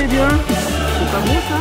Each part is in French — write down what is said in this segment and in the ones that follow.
c'est bien. C'est pas bon ça?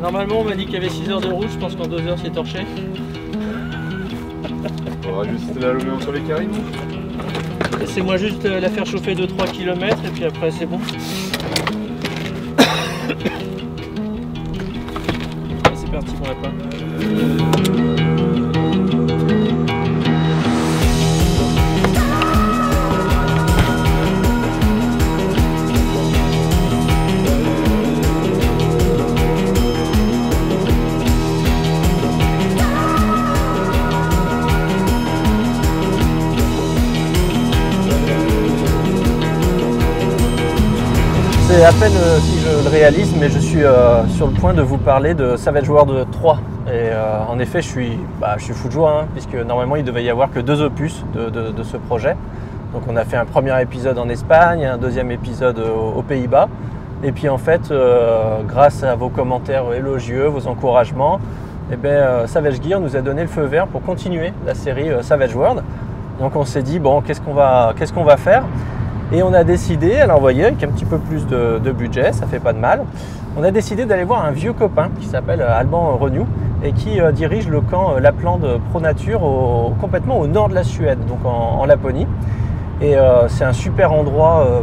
Normalement on m'a dit qu'il y avait 6 heures de route, je pense qu'en 2 heures c'est torché. On va juste l'allumer sur les carrés. Laissez-moi juste la faire chauffer 2-3 km et puis après c'est bon. C'est parti pour la fin. C'est à peine si je le réalise, mais je suis sur le point de vous parler de Savage Worlds 3. Et en effet, je suis fou de joie, hein, puisque normalement il devait y avoir que 2 opus de ce projet. Donc on a fait un premier épisode en Espagne, un deuxième épisode aux Pays-Bas. Et puis en fait, grâce à vos commentaires élogieux, vos encouragements, eh bien, Savage Gear nous a donné le feu vert pour continuer la série Savage Worlds. Donc on s'est dit, bon, qu'est-ce qu'on va faire? Et on a décidé, alors vous voyez, avec un petit peu plus de budget, ça fait pas de mal, on a décidé d'aller voir un vieux copain qui s'appelle Alban Renew et qui dirige le camp Lapland Pro Nature complètement au nord de la Suède, donc en Laponie. Et c'est un super endroit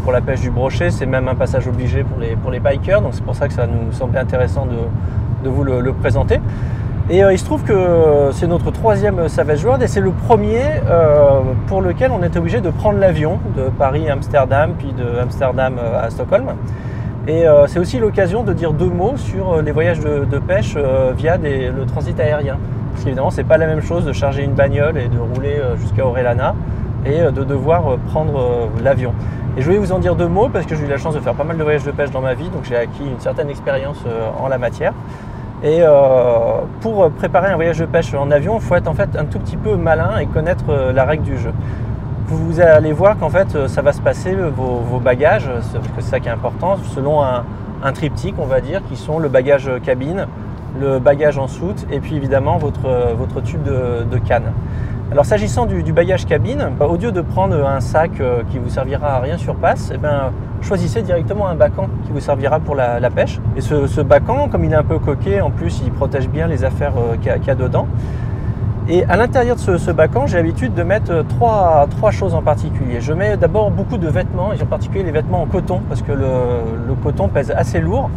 pour la pêche du brochet, c'est même un passage obligé pour les bikers, donc c'est pour ça que ça nous semblait intéressant de vous le présenter. Et il se trouve que c'est notre 3e Savage World et c'est le premier pour lequel on était obligé de prendre l'avion de Paris à Amsterdam, puis de Amsterdam à Stockholm. Et c'est aussi l'occasion de dire 2 mots sur les voyages de pêche via le transit aérien. Parce qu'évidemment, c'est pas la même chose de charger une bagnole et de rouler jusqu'à Orellana et de devoir prendre l'avion. Et je voulais vous en dire 2 mots parce que j'ai eu la chance de faire pas mal de voyages de pêche dans ma vie, donc j'ai acquis une certaine expérience en la matière. Et pour préparer un voyage de pêche en avion, il faut être en fait un tout petit peu malin et connaître la règle du jeu. Vous allez voir qu'en fait ça va se passer, vos bagages, parce que c'est ça qui est important, selon un triptyque on va dire, qui sont le bagage cabine, le bagage en soute et puis évidemment votre tube de canne. Alors s'agissant du bagage cabine, au lieu de prendre un sac qui vous servira à rien sur place, eh ben, choisissez directement un bacan qui vous servira pour la pêche. Et ce bacan, comme il est un peu coquet, en plus il protège bien les affaires qu'il y a dedans. Et à l'intérieur de ce bacan, j'ai l'habitude de mettre trois choses en particulier. Je mets d'abord beaucoup de vêtements, et en particulier les vêtements en coton, parce que le coton pèse assez lourd.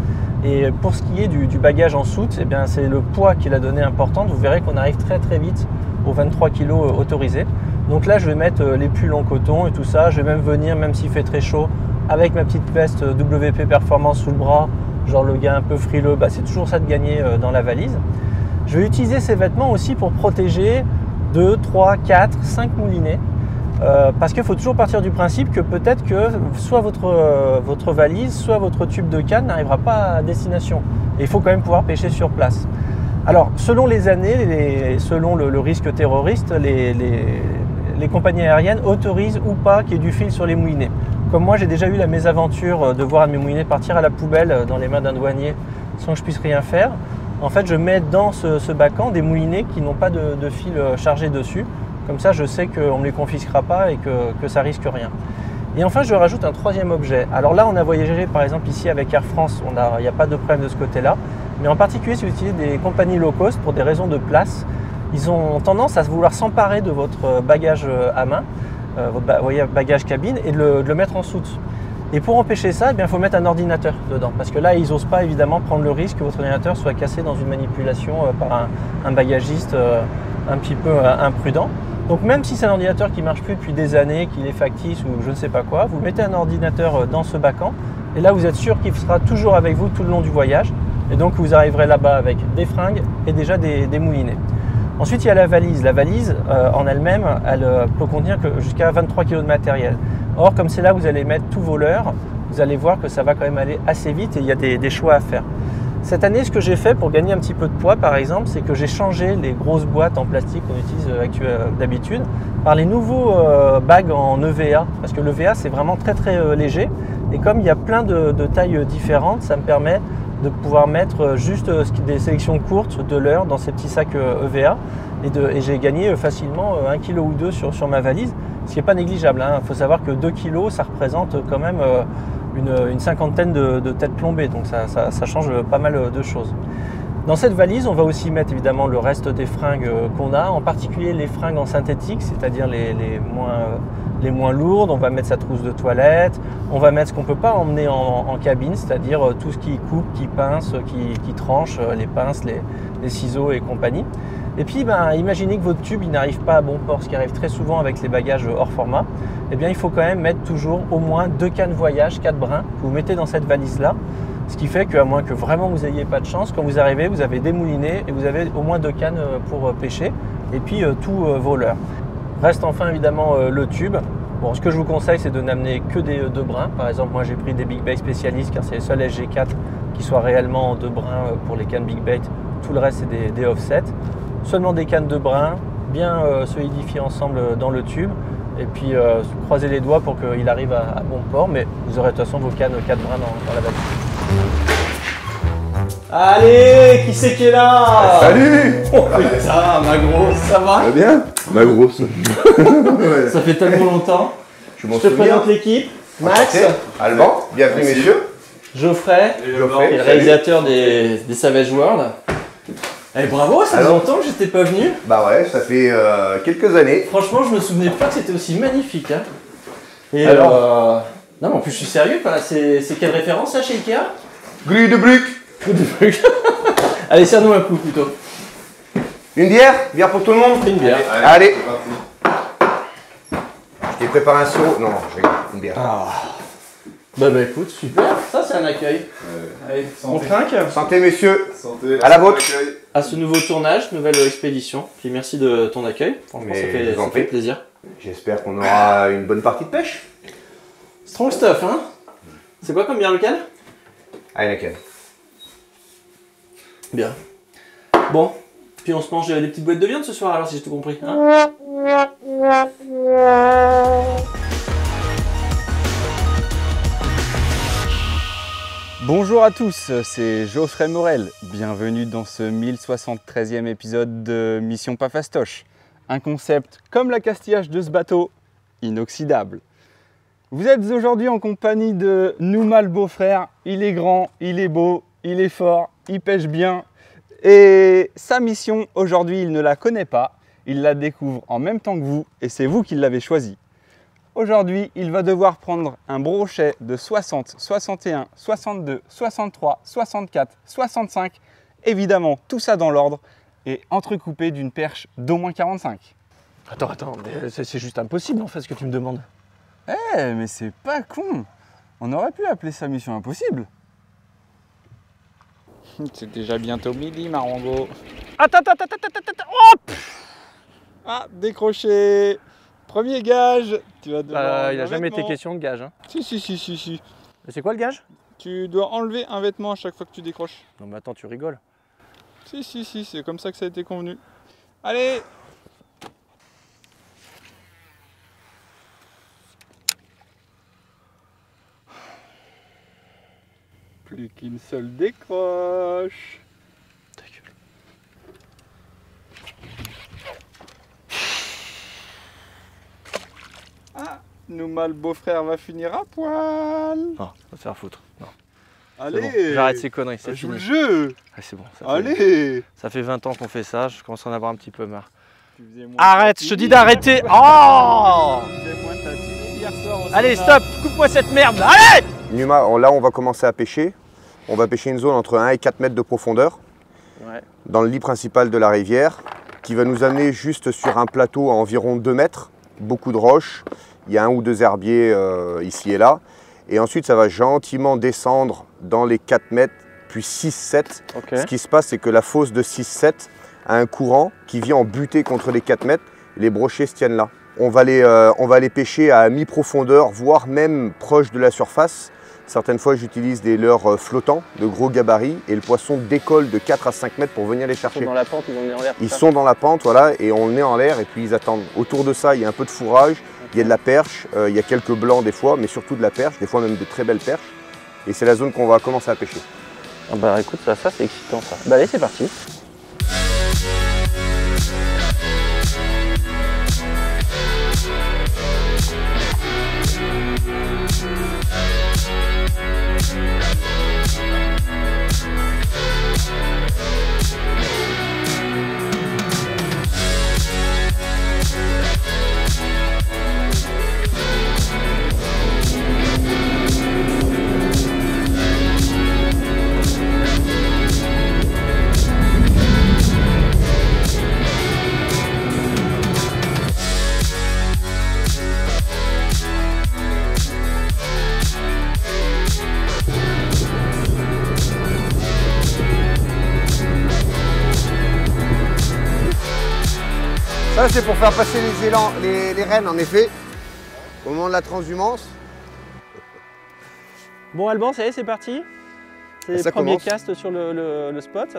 Et pour ce qui est du bagage en soute, eh bien, c'est le poids qui est la donnée importante. Vous verrez qu'on arrive très très vite aux 23 kg autorisés. Donc là, je vais mettre les pulls en coton et tout ça. Je vais même venir, même s'il fait très chaud, avec ma petite veste WP Performance sous le bras, genre le gars un peu frileux, bah, c'est toujours ça de gagner dans la valise. Je vais utiliser ces vêtements aussi pour protéger 2, 3, 4, 5 moulinets. Parce qu'il faut toujours partir du principe que peut-être que soit votre valise, soit votre tube de canne n'arrivera pas à destination. Et il faut quand même pouvoir pêcher sur place. Alors, selon les années, selon le risque terroriste, les compagnies aériennes autorisent ou pas qu'il y ait du fil sur les moulinets. Comme moi, j'ai déjà eu la mésaventure de voir un de mes moulinets partir à la poubelle dans les mains d'un douanier sans que je puisse rien faire. En fait, je mets dans ce bacan des moulinets qui n'ont pas de fil chargé dessus. Comme ça, je sais qu'on ne me les confisquera pas et que ça risque rien. Et enfin, je rajoute un troisième objet. Alors là, on a voyagé par exemple ici avec Air France, il n'y a pas de problème de ce côté-là. mais en particulier si vous utilisez des compagnies low cost pour des raisons de place, ils ont tendance à vouloir s'emparer de votre bagage à main, votre bagage cabine, et de le mettre en soute. Et pour empêcher ça, il faut mettre un ordinateur dedans, parce que là, ils n'osent pas évidemment prendre le risque que votre ordinateur soit cassé dans une manipulation par un bagagiste un petit peu imprudent. Donc même si c'est un ordinateur qui ne marche plus depuis des années, qu'il est factice ou je ne sais pas quoi, vous mettez un ordinateur dans ce bac-en, et là vous êtes sûr qu'il sera toujours avec vous tout le long du voyage, et donc vous arriverez là-bas avec des fringues et déjà des moulinets. Ensuite, il y a la valise. La valise, en elle-même, elle peut contenir jusqu'à 23 kg de matériel. Or, comme c'est là où vous allez mettre tous vos leurres, vous allez voir que ça va quand même aller assez vite et il y a des choix à faire. Cette année, ce que j'ai fait pour gagner un petit peu de poids, par exemple, c'est que j'ai changé les grosses boîtes en plastique qu'on utilise d'habitude par les nouveaux bags en EVA. Parce que l'EVA, c'est vraiment très très léger. Et comme il y a plein de tailles différentes, ça me permet de pouvoir mettre juste des sélections courtes de leurres dans ces petits sacs EVA. Et j'ai gagné facilement 1 kg ou 2 sur ma valise, ce qui n'est pas négligeable. Il faut savoir que 2 kg, ça représente quand même une cinquantaine de têtes plombées, donc ça change pas mal de choses. Dans cette valise, on va aussi mettre évidemment le reste des fringues qu'on a, en particulier les fringues en synthétique, c'est-à-dire les moins lourdes. On va mettre sa trousse de toilette, on va mettre ce qu'on ne peut pas emmener en cabine, c'est-à-dire tout ce qui coupe, qui pince, qui tranche, les pinces, les ciseaux et compagnie. Et puis, imaginez que votre tube n'arrive pas à bon port, ce qui arrive très souvent avec les bagages hors format. Eh bien, il faut quand même mettre toujours au moins 2 cannes voyage, 4 brins, que vous mettez dans cette valise-là. Ce qui fait qu'à moins que vraiment vous n'ayez pas de chance, quand vous arrivez, vous avez des moulinets et vous avez au moins 2 cannes pour pêcher. Et puis, tous vos leurres. Reste enfin évidemment le tube. Bon, ce que je vous conseille, c'est de n'amener que des 2 brins. Par exemple, moi j'ai pris des Big Bait spécialistes car c'est les seuls SG4 qui soient réellement en 2 brins pour les cannes Big Bait. Tout le reste, c'est des offsets. Seulement des cannes de brins, bien solidifiées ensemble dans le tube. Et puis croisez les doigts pour qu'il arrive à bon port. Mais vous aurez de toute façon vos cannes 4 brins dans la valise. Allez, qui c'est qui est là? Salut! Oh putain, ma grosse, ça va? Ça va bien? Ma grosse. Ça fait tellement longtemps. Je m'en Je te souviens. présente l'équipe. Max, Alban, bienvenue Merci. messieurs. Geoffrey, Geoffrey, qui est le salut. réalisateur des Savage World. Eh bravo, ça fait Alors longtemps que j'étais pas venu. Bah ouais, ça fait quelques années. Franchement, je me souvenais pas que c'était aussi magnifique. Hein. Et Alors non, mais en plus, je suis sérieux. C'est quelle référence ça chez Ikea? Grue de Bruck. Allez, serre-nous un coup plutôt. Une bière pour tout le monde. Une bière. Allez. Je t'ai préparé un seau. Non, je rigole, une bière. Ah. Bah écoute, super. Ça, c'est un accueil. Allez, on trinque Santé messieurs. Santé. À la vôtre. à ce nouveau tournage, nouvelle expédition. Puis merci de ton accueil. Franchement, Mais ça je vous en fait prie. plaisir. J'espère qu'on aura une bonne partie de pêche. Strong stuff, hein? C'est quoi comme bière locale? Heineken. Bien. Bon, puis on se mange des petites boîtes de viande ce soir alors si j'ai tout compris. Hein? Bonjour à tous, c'est Geoffrey Morel. Bienvenue dans ce 1073e épisode de Mission Pas Fastoche. Un concept comme l'accastillage de ce bateau, inoxydable. Vous êtes aujourd'hui en compagnie de Noumal le beau-frère. Il est grand, il est beau, il est fort, il pêche bien. Et sa mission aujourd'hui, il ne la connaît pas. Il la découvre en même temps que vous et c'est vous qui l'avez choisi. Aujourd'hui, il va devoir prendre un brochet de 60, 61, 62, 63, 64, 65. Évidemment, tout ça dans l'ordre et entrecoupé d'une perche d'au moins 45. Attends, mais c'est juste impossible en fait ce que tu me demandes. Eh, mais c'est pas con. On aurait pu appeler ça mission impossible. C'est déjà bientôt midi, Marango. Attends, hop! Ah, décroché. Premier gage. Tu vas devoir Il a un jamais été vêtement. question de gage. Hein. Si. Mais c'est quoi le gage? Tu dois enlever un vêtement à chaque fois que tu décroches. Non mais attends, tu rigoles. Si, c'est comme ça que ça a été convenu. Allez! Plus qu'une seule décroche. Ta gueule. Ah, Nouma le beau-frère va finir à poil. Non, va te faire foutre. Non. Allez, j'arrête ces conneries, c'est joue fini. le jeu. Ah, c'est bon, Allez. ça fait 20 ans qu'on fait ça, je commence à en avoir un petit peu marre. Arrête, je te dis d'arrêter. Oh! Allez, stop, coupe-moi cette merde là. Allez! Numa, là on va commencer à pêcher. On va pêcher une zone entre 1 et 4 mètres de profondeur, Ouais. dans le lit principal de la rivière, qui va nous amener juste sur un plateau à environ 2 mètres, beaucoup de roches, il y a 1 ou 2 herbiers ici et là, et ensuite ça va gentiment descendre dans les 4 mètres, puis 6-7. Ok. Ce qui se passe, c'est que la fosse de 6-7 a un courant qui vient en buter contre les 4 mètres, et les brochets se tiennent là. On va les pêcher à mi-profondeur, voire même proche de la surface. Certaines fois, j'utilise des leurres flottants de gros gabarits et le poisson décolle de 4 à 5 mètres pour venir les Ils sont chercher. dans la pente, ils vont venir en l'air. Ils sont dans la pente, voilà, et on le met en l'air et puis ils attendent. Autour de ça, il y a un peu de fourrage, il y a de la perche, il y a quelques blancs des fois, mais surtout de la perche, des fois même de très belles perches. Et c'est la zone qu'on va commencer à pêcher. Ah bah écoute, ça c'est excitant ça. Bah allez, c'est parti. Ça, c'est pour faire passer les élans, les rennes, en effet, au moment de la transhumance. Bon Alban, ça y est, c'est parti. C'est le Ça premier commence. cast sur le spot.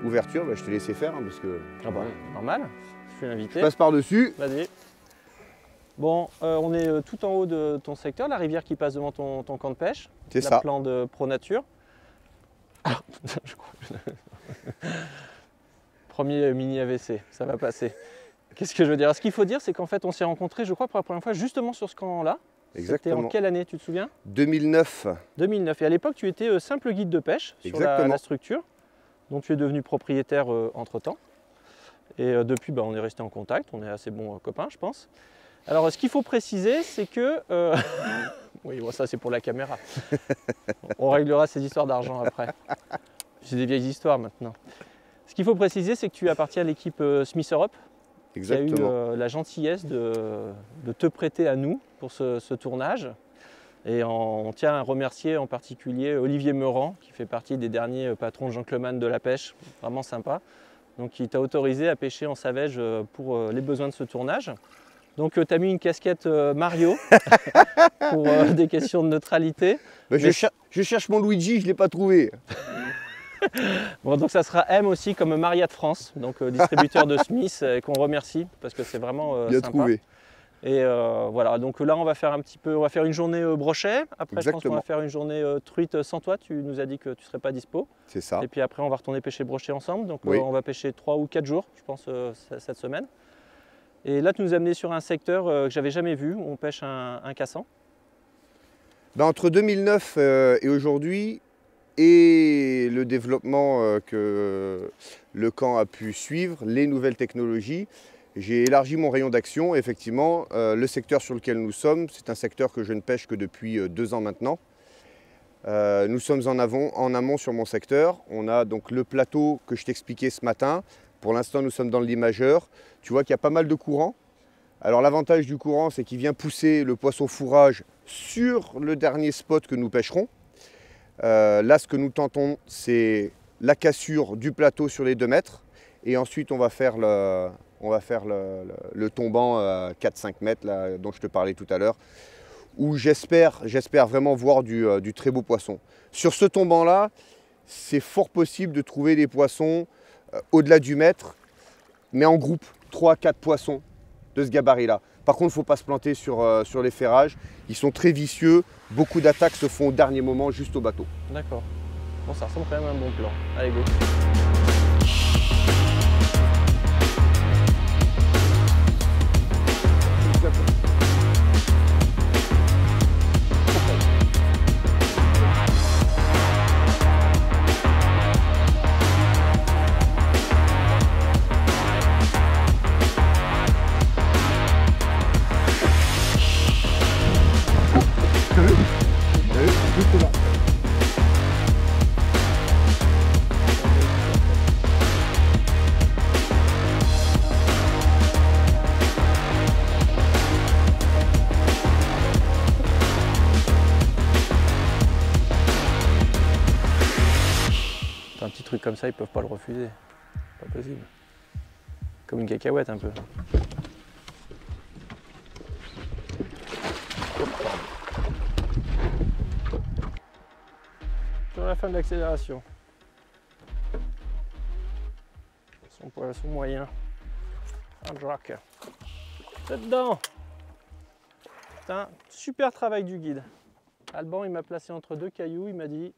Ouverture, bah, je te laissais faire, hein, parce que Ah bah normal, je suis je l'invité. passe par-dessus. Vas-y. Bon, on est tout en haut de ton secteur, la rivière qui passe devant ton camp de pêche. C'est la ça. plan de Pro Nature. Je crois- Premier mini AVC, ça va passer. Qu'est-ce que je veux dire? Ce qu'il faut dire, c'est qu'en fait, on s'est rencontrés, je crois, pour la première fois, justement sur ce camp-là. C'était Exactement. en quelle année, tu te souviens? 2009. 2009. Et à l'époque, tu étais simple guide de pêche sur Exactement. la structure, dont tu es devenu propriétaire entre-temps. Et depuis, on est resté en contact, on est assez bons copains, je pense. Alors, ce qu'il faut préciser, c'est que... oui, bon, ça c'est pour la caméra. On réglera ces histoires d'argent après. C'est des vieilles histoires maintenant. Ce qu'il faut préciser, c'est que tu appartiens à l'équipe Smith Europe, qui a Exactement. eu la gentillesse de te prêter à nous pour ce tournage. Et on tient à remercier en particulier Olivier Meurant, qui fait partie des derniers patrons gentleman de la pêche, vraiment sympa. Donc il t'a autorisé à pêcher en Savège pour les besoins de ce tournage. Donc tu as mis une casquette Mario pour des questions de neutralité. Bah, Mais- je cherche mon Luigi, je ne l'ai pas trouvé. Bon, donc ça sera M aussi comme Maria de France, donc distributeur de Smith, qu'on remercie parce que c'est vraiment Bien sympa. trouvé. Et voilà, donc là on va faire on va faire une journée brochet. Après je pense qu'on va Exactement. faire une journée truite sans toi. Tu nous as dit que tu ne serais pas dispo. C'est ça. Et puis après on va retourner pêcher brochet ensemble. Donc Oui. on va pêcher 3 ou 4 jours, je pense, cette semaine. Et là tu nous as amené sur un secteur que j'avais jamais vu, où on pêche un cassan. Bah, entre 2009 et aujourd'hui, et le développement que le camp a pu suivre, les nouvelles technologies, j'ai élargi mon rayon d'action. Effectivement, le secteur sur lequel nous sommes, c'est un secteur que je ne pêche que depuis 2 ans maintenant. Nous sommes en amont sur mon secteur. On a donc le plateau que je t'expliquais ce matin. Pour l'instant, nous sommes dans le lit majeur. Tu vois qu'il y a pas mal de courant. Alors l'avantage du courant, c'est qu'il vient pousser le poisson fourrage sur le dernier spot que nous pêcherons. Là, ce que nous tentons, c'est la cassure du plateau sur les 2 mètres. Et ensuite, on va faire le tombant à 4-5 mètres là, dont je te parlais tout à l'heure, où j'espère vraiment voir du très beau poisson. Sur ce tombant-là, c'est fort possible de trouver des poissons au-delà du mètre, mais en groupe, 3-4 poissons de ce gabarit-là. Par contre, il ne faut pas se planter sur les ferrages. Ils sont très vicieux. Beaucoup d'attaques se font au dernier moment, juste au bateau. D'accord. Bon, ça ressemble quand même à un bon plan. Allez, go. trucs comme ça, ils peuvent pas le refuser. Pas possible. Comme une cacahuète un peu. Sur la fin de l'accélération. Son poisson moyen. Un jack. C'est dedans. C'est un super travail du guide. Alban, il m'a placé entre deux cailloux, il m'a dit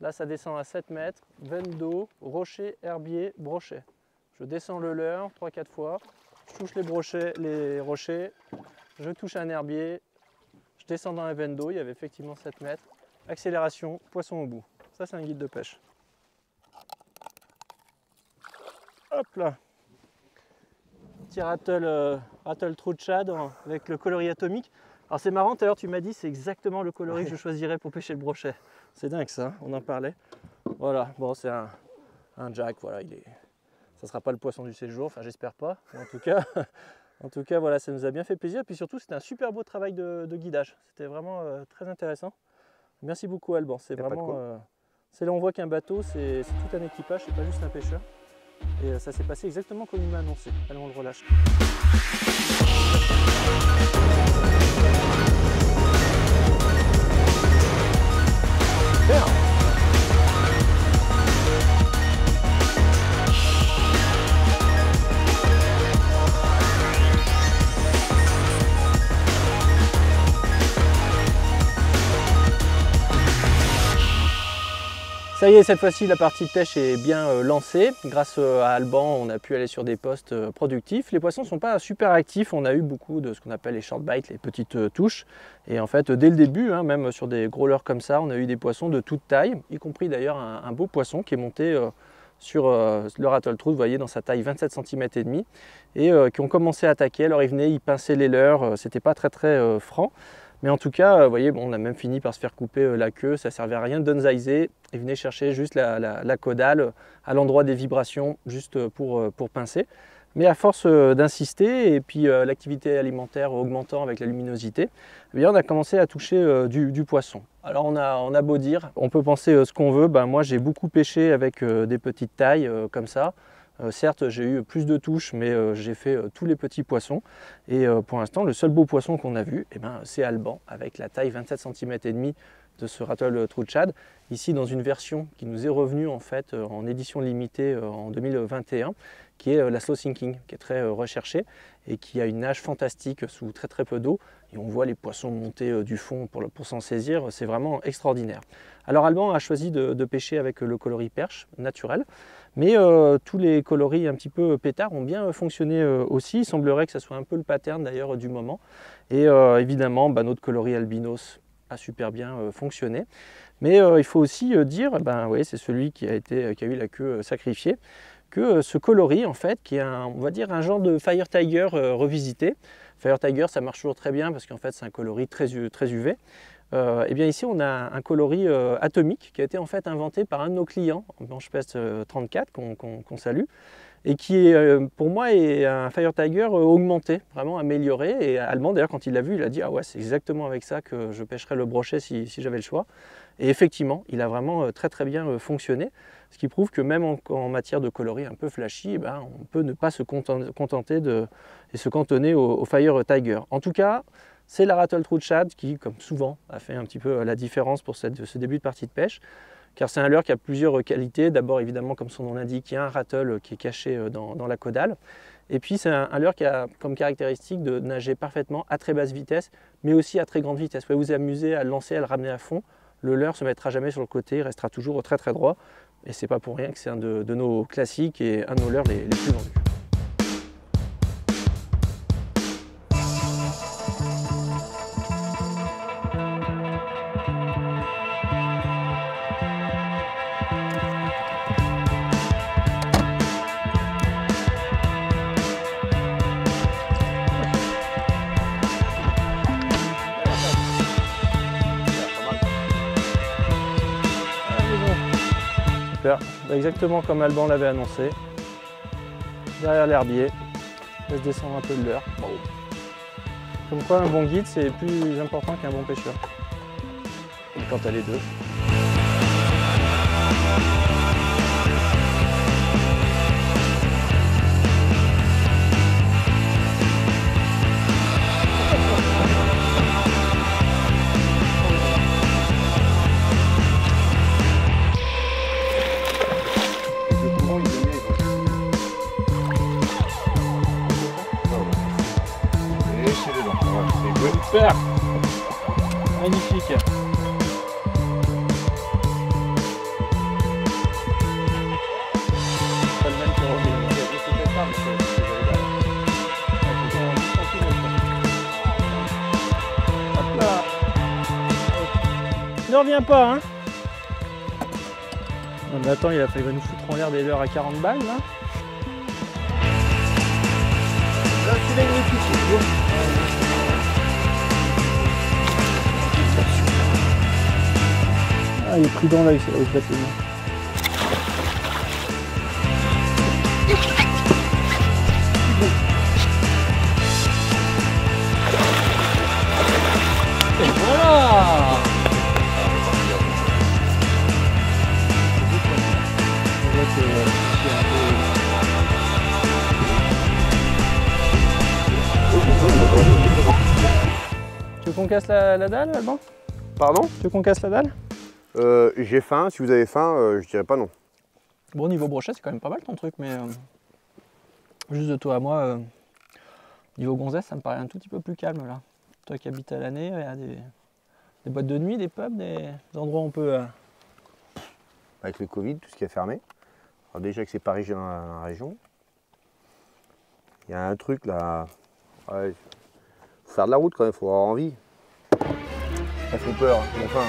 là ça descend à 7 mètres, veine d'eau, rocher, herbier, brochet. Je descends le leurre 3-4 fois, je touche les rochers, je touche un herbier, je descends dans la veine d'eau, il y avait effectivement 7 mètres, accélération, poisson au bout. Ça c'est un guide de pêche. Hop là. Petit rattle trou de shad avec le coloris atomique. Alors c'est marrant, tout à l'heure tu m'as dit c'est exactement le coloris que je choisirais pour pêcher le brochet. C'est dingue ça, on en parlait. Voilà, bon c'est un jack, voilà, ça sera pas le poisson du séjour, enfin j'espère pas. Mais en tout cas voilà, ça nous a bien fait plaisir. Et puis surtout c'était un super beau travail de guidage. C'était vraiment très intéressant. Merci beaucoup Alban, c'est vraiment... c'est là on voit qu'un bateau c'est tout un équipage, c'est pas juste un pêcheur. Et ça s'est passé exactement comme il m'a annoncé. Allez, on le relâche. Super. Ça y est, cette fois-ci, la partie de pêche est bien lancée. Grâce à Alban, on a pu aller sur des postes productifs. Les poissons ne sont pas super actifs. On a eu beaucoup de ce qu'on appelle les short bites, les petites touches. Et en fait, dès le début, même sur des gros leurres comme ça, on a eu des poissons de toute taille, y compris d'ailleurs un beau poisson qui est monté sur le rattle trou, vous voyez, dans sa taille 27 cm et demi, et qui ont commencé à attaquer. Alors ils venaient, ils pinçaient les leurres, c'était pas très franc. Mais en tout cas, vous voyez, bon, on a même fini par se faire couper la queue, ça ne servait à rien de downsizer. Ils venaient chercher juste la caudale à l'endroit des vibrations, juste pour pincer. Mais à force d'insister, et puis l'activité alimentaire augmentant avec la luminosité, eh bien, on a commencé à toucher du poisson. Alors on a beau dire, on peut penser ce qu'on veut, moi j'ai beaucoup pêché avec des petites tailles comme ça. Certes, j'ai eu plus de touches, mais j'ai fait tous les petits poissons. Et pour l'instant, le seul beau poisson qu'on a vu, c'est Alban, avec la taille 27 cm et demi de ce rattle trou de shad. Ici, dans une version qui nous est revenue en fait en édition limitée en 2021, qui est la slow sinking, qui est très recherchée et qui a une nage fantastique sous très peu d'eau. Et on voit les poissons monter du fond pour s'en saisir, c'est vraiment extraordinaire. Alors Alban a choisi de pêcher avec le coloris perche naturel, mais tous les coloris un petit peu pétards ont bien fonctionné aussi. Il semblerait que ça soit un peu le pattern d'ailleurs du moment. Et évidemment, notre coloris albinos a super bien fonctionné. Mais il faut aussi dire, oui, c'est celui qui a eu la queue sacrifiée, que ce coloris en fait, qui est on va dire un genre de Fire Tiger revisité. Fire Tiger, ça marche toujours très bien parce qu'en fait c'est un coloris très UV. Et bien ici on a un coloris atomique qui a été en fait inventé par un de nos clients, Blanche Peste 34, qu'on salue, et qui pour moi est un Fire Tiger augmenté, vraiment amélioré. Et Alban d'ailleurs quand il l'a vu, il a dit ah ouais, c'est exactement avec ça que je pêcherais le brochet si j'avais le choix. Et effectivement, il a vraiment très bien fonctionné, ce qui prouve que même en matière de coloris un peu flashy, on peut ne pas se contenter et se cantonner au Fire Tiger. En tout cas, c'est la rattle trou de shad qui, comme souvent, a fait un petit peu la différence pour ce début de partie de pêche, car c'est un leurre qui a plusieurs qualités. D'abord, évidemment, comme son nom l'indique, il y a un rattle qui est caché dans la caudale. Et puis, c'est un leurre qui a comme caractéristique de nager parfaitement à très basse vitesse, mais aussi à très grande vitesse. Vous pouvez vous amuser à le lancer, à le ramener à fond. Le leurre ne se mettra jamais sur le côté, il restera toujours très droit. Et c'est pas pour rien que c'est un de nos classiques et un de nos leurres les plus vendus. Exactement comme Alban l'avait annoncé, derrière l'herbier, laisse descendre un peu de leurre. Bon. Comme quoi un bon guide c'est plus important qu'un bon pêcheur, quand t'as les deux. Super. Magnifique. Pas le même que Roger. C'était ça, mais c'est hop là. Ne reviens pas, hein. Non mais attends, il va nous foutre en l'air des leurres à 40 balles là. Là, c'est magnifique, c'est beau. Ah, il est pris dans l'œil, c'est là où je vais te le mettre. Et voilà. Tu veux qu'on casse la dalle, Alban? Pardon? Tu veux qu'on casse la dalle? J'ai faim, si vous avez faim, je dirais pas non. Bon, niveau brochet, c'est quand même pas mal ton truc, mais juste de toi à moi, niveau gonzesse, ça me paraît un tout petit peu plus calme là. Toi qui habites à l'année, il y a des boîtes de nuit, des pubs, des endroits où on peut... Avec le Covid, tout ce qui est fermé. Alors déjà que c'est pas rigide dans la région. Il y a un truc là. Ouais, faut faire de la route quand même, faut avoir envie. Ça fait peur, hein, mon pain.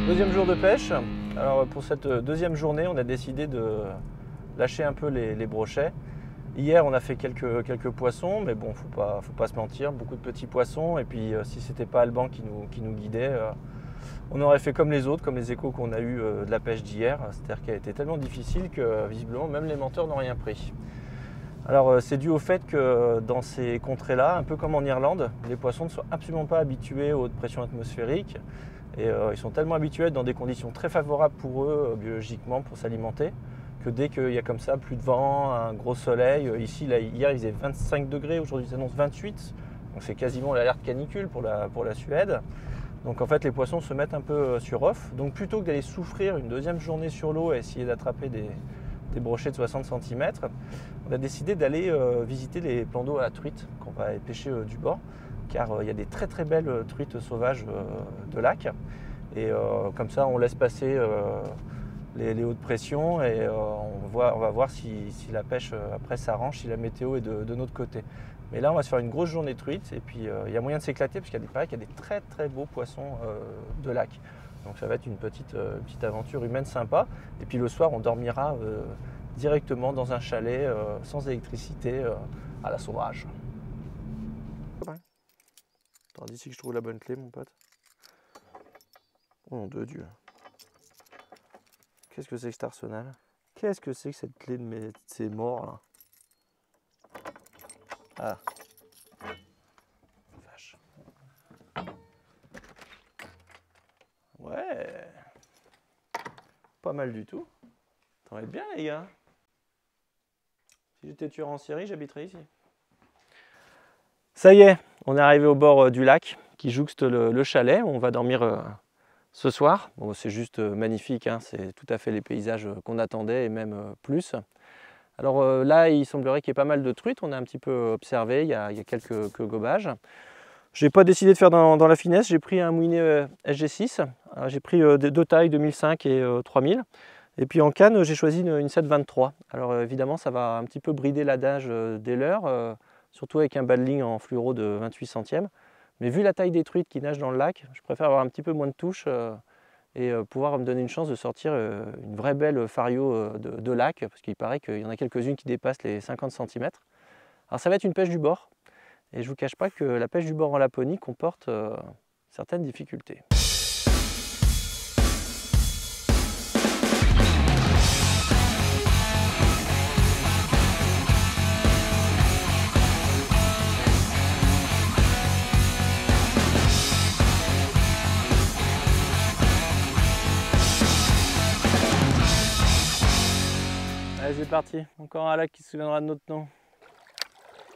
Deuxième jour de pêche. Alors pour cette deuxième journée, on a décidé de lâcher un peu les brochets. Hier, on a fait quelques poissons, mais bon, faut pas se mentir, beaucoup de petits poissons. Et puis si c'était pas Alban qui nous guidait, on aurait fait comme les autres, comme les échos qu'on a eu de la pêche d'hier. C'est-à-dire qu'elle était tellement difficile que visiblement même les menteurs n'ont rien pris. Alors c'est dû au fait que dans ces contrées-là, un peu comme en Irlande, les poissons ne sont absolument pas habitués aux hautes pressions atmosphériques. Et ils sont tellement habitués à être dans des conditions très favorables pour eux biologiquement pour s'alimenter que dès qu'il y a comme ça plus de vent, un gros soleil, ici là, hier il faisait 25 degrés, aujourd'hui ça annonce 28, donc c'est quasiment l'alerte canicule pour la Suède. Donc en fait les poissons se mettent un peu sur off, donc plutôt que d'aller souffrir une deuxième journée sur l'eau et essayer d'attraper des brochets de 60 cm, on a décidé d'aller visiter les plans d'eau à truites qu'on va pêcher du bord. Car il y a des très très belles truites sauvages de lac. Et comme ça, on laisse passer les hautes pressions et on va voir si la pêche après s'arrange, si la météo est de notre côté. Mais là, on va se faire une grosse journée de truites et puis il y a moyen de s'éclater parce qu'il y a des très très beaux poissons de lac. Donc ça va être une petite aventure humaine sympa. Et puis le soir, on dormira directement dans un chalet sans électricité à la sauvage. Attends, d'ici que je trouve la bonne clé, mon pote. Oh nom de Dieu. Qu'est-ce que c'est que cet arsenal? Qu'est-ce que c'est que cette clé de ces morts là? Ah. Vache. Ouais. Pas mal du tout. Ça va être bien les gars. Si j'étais tueur en série, j'habiterais ici. Ça y est, on est arrivé au bord du lac qui jouxte le chalet où on va dormir ce soir. Bon, c'est juste magnifique, hein, c'est tout à fait les paysages qu'on attendait et même plus. Alors là, il semblerait qu'il y ait pas mal de truites, on a un petit peu observé, il y a quelques gobages. Je n'ai pas décidé de faire dans la finesse, j'ai pris un moulinet SG6, j'ai pris deux tailles, 2005 et 3000. Et puis en canne, j'ai choisi une 723. Alors évidemment, ça va un petit peu brider l'adage des leurres. Surtout avec un bas de ligne en fluoro de 28 centièmes. Mais vu la taille des truites qui nagent dans le lac, je préfère avoir un petit peu moins de touches et pouvoir me donner une chance de sortir une vraie belle fario de lac, parce qu'il paraît qu'il y en a quelques-unes qui dépassent les 50 cm. Alors ça va être une pêche du bord, et je ne vous cache pas que la pêche du bord en Laponie comporte certaines difficultés. parti. Encore un lac qui se souviendra de notre nom.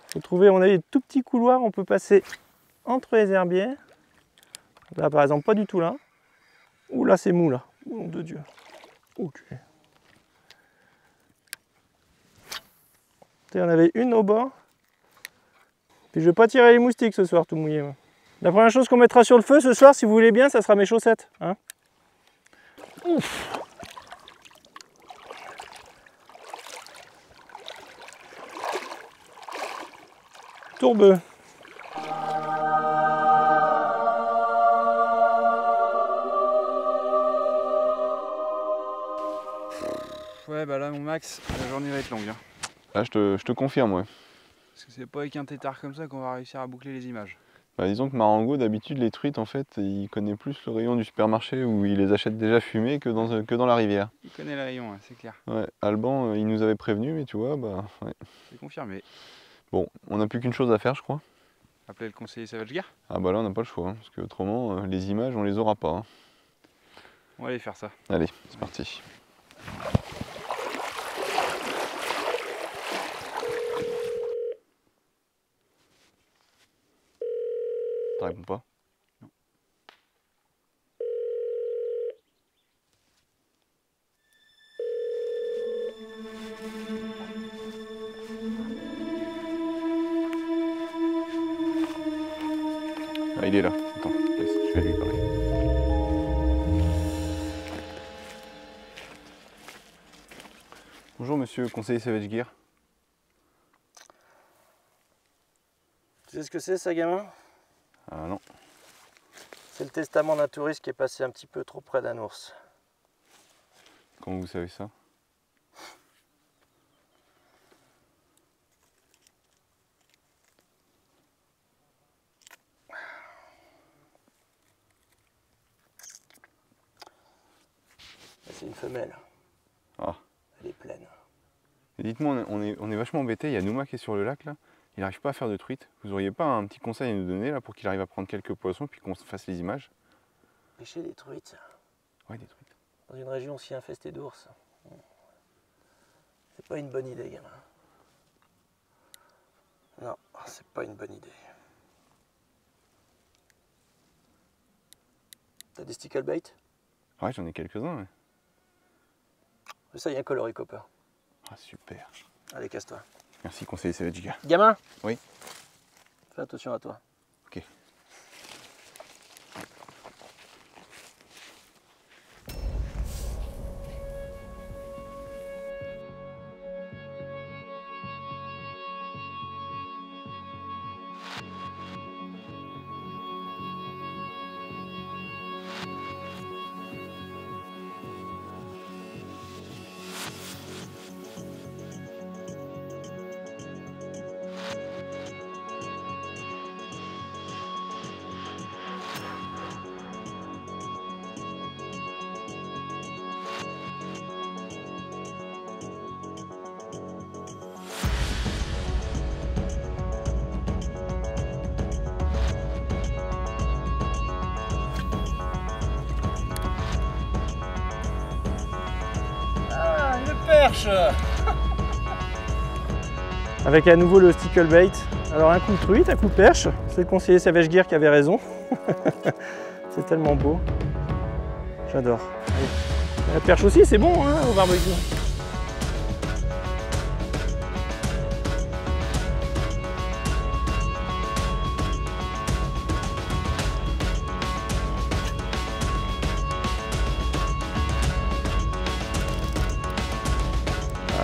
Il faut trouver, on a des tout petits couloirs, on peut passer entre les herbiers. Là par exemple, pas du tout là. Ouh là c'est mou là. Oh nom de Dieu. Ok. Il y en avait une au bord. Puis je vais pas tirer les moustiques ce soir tout mouillé. Moi. La première chose qu'on mettra sur le feu ce soir, si vous voulez bien, ça sera mes chaussettes. Hein. Ouf. Tourbeux. Ouais bah là mon Max, la journée va être longue. Hein. Là je te confirme, ouais. Parce que c'est pas avec un tétard comme ça qu'on va réussir à boucler les images. Bah, disons que Marengo, d'habitude, les truites, en fait, il connaît plus le rayon du supermarché où il les achète déjà fumés que dans la rivière. Il connaît le rayon, hein, c'est clair. Ouais, Alban, il nous avait prévenu, mais tu vois, bah ouais. C'est confirmé. Bon, on n'a plus qu'une chose à faire, je crois. Appeler le conseiller Savage Gear. Ah bah là, on n'a pas le choix, hein, parce que autrement, les images, on les aura pas. Hein. On va aller faire ça. Allez, c'est parti. Ça répond pas? Non. Ah, il est là. Attends, je vais lui parler. Bonjour monsieur conseiller Savage Gear. Tu sais ce que c'est ça gamin? Ah non. C'est le testament d'un touriste qui est passé un petit peu trop près d'un ours. Comment vous savez ça? C'est une femelle. Ah. Elle est pleine. Dites-moi, on est vachement embêtés, il y a Nouma qui est sur le lac là, il n'arrive pas à faire de truite. Vous auriez pas un petit conseil à nous donner là pour qu'il arrive à prendre quelques poissons puis qu'on fasse les images? Pêcher des truites Ouais, des truites. dans une région aussi infestée d'ours. C'est pas une bonne idée, gamin. Non, c'est pas une bonne idée. T'as des stickle bait? Ouais, j'en ai quelques-uns. Ouais. Ça, il y a un coloricopter. Ah, super. Allez, casse-toi. Merci, conseiller Savage Gear. Gamin? Oui. Fais attention à toi. Ok. Perche. Avec à nouveau le stickle bait. Alors un coup de truite, un coup de perche. C'est le conseiller Savage Gear qui avait raison. C'est tellement beau. J'adore. La perche aussi, c'est bon hein, au barbecue.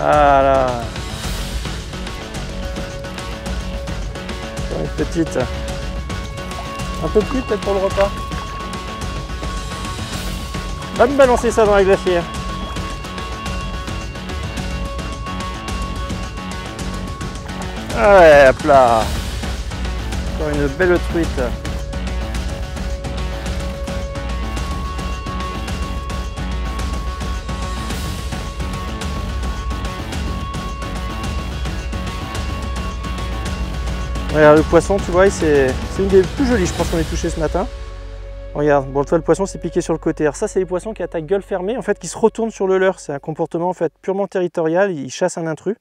Voilà. Une petite. Un peu plus peut-être pour le repas. Va me balancer ça dans la glacière. Ouais, hop là. Encore une belle truite. Regarde le poisson, tu vois, c'est une des plus jolies, je pense qu'on est touché ce matin. Regarde, bon, toi le poisson s'est piqué sur le côté. Alors ça, c'est les poissons qui attaquent gueule fermée, en fait, qui se retournent sur le leurre. C'est un comportement en fait purement territorial, ils chassent un intrus.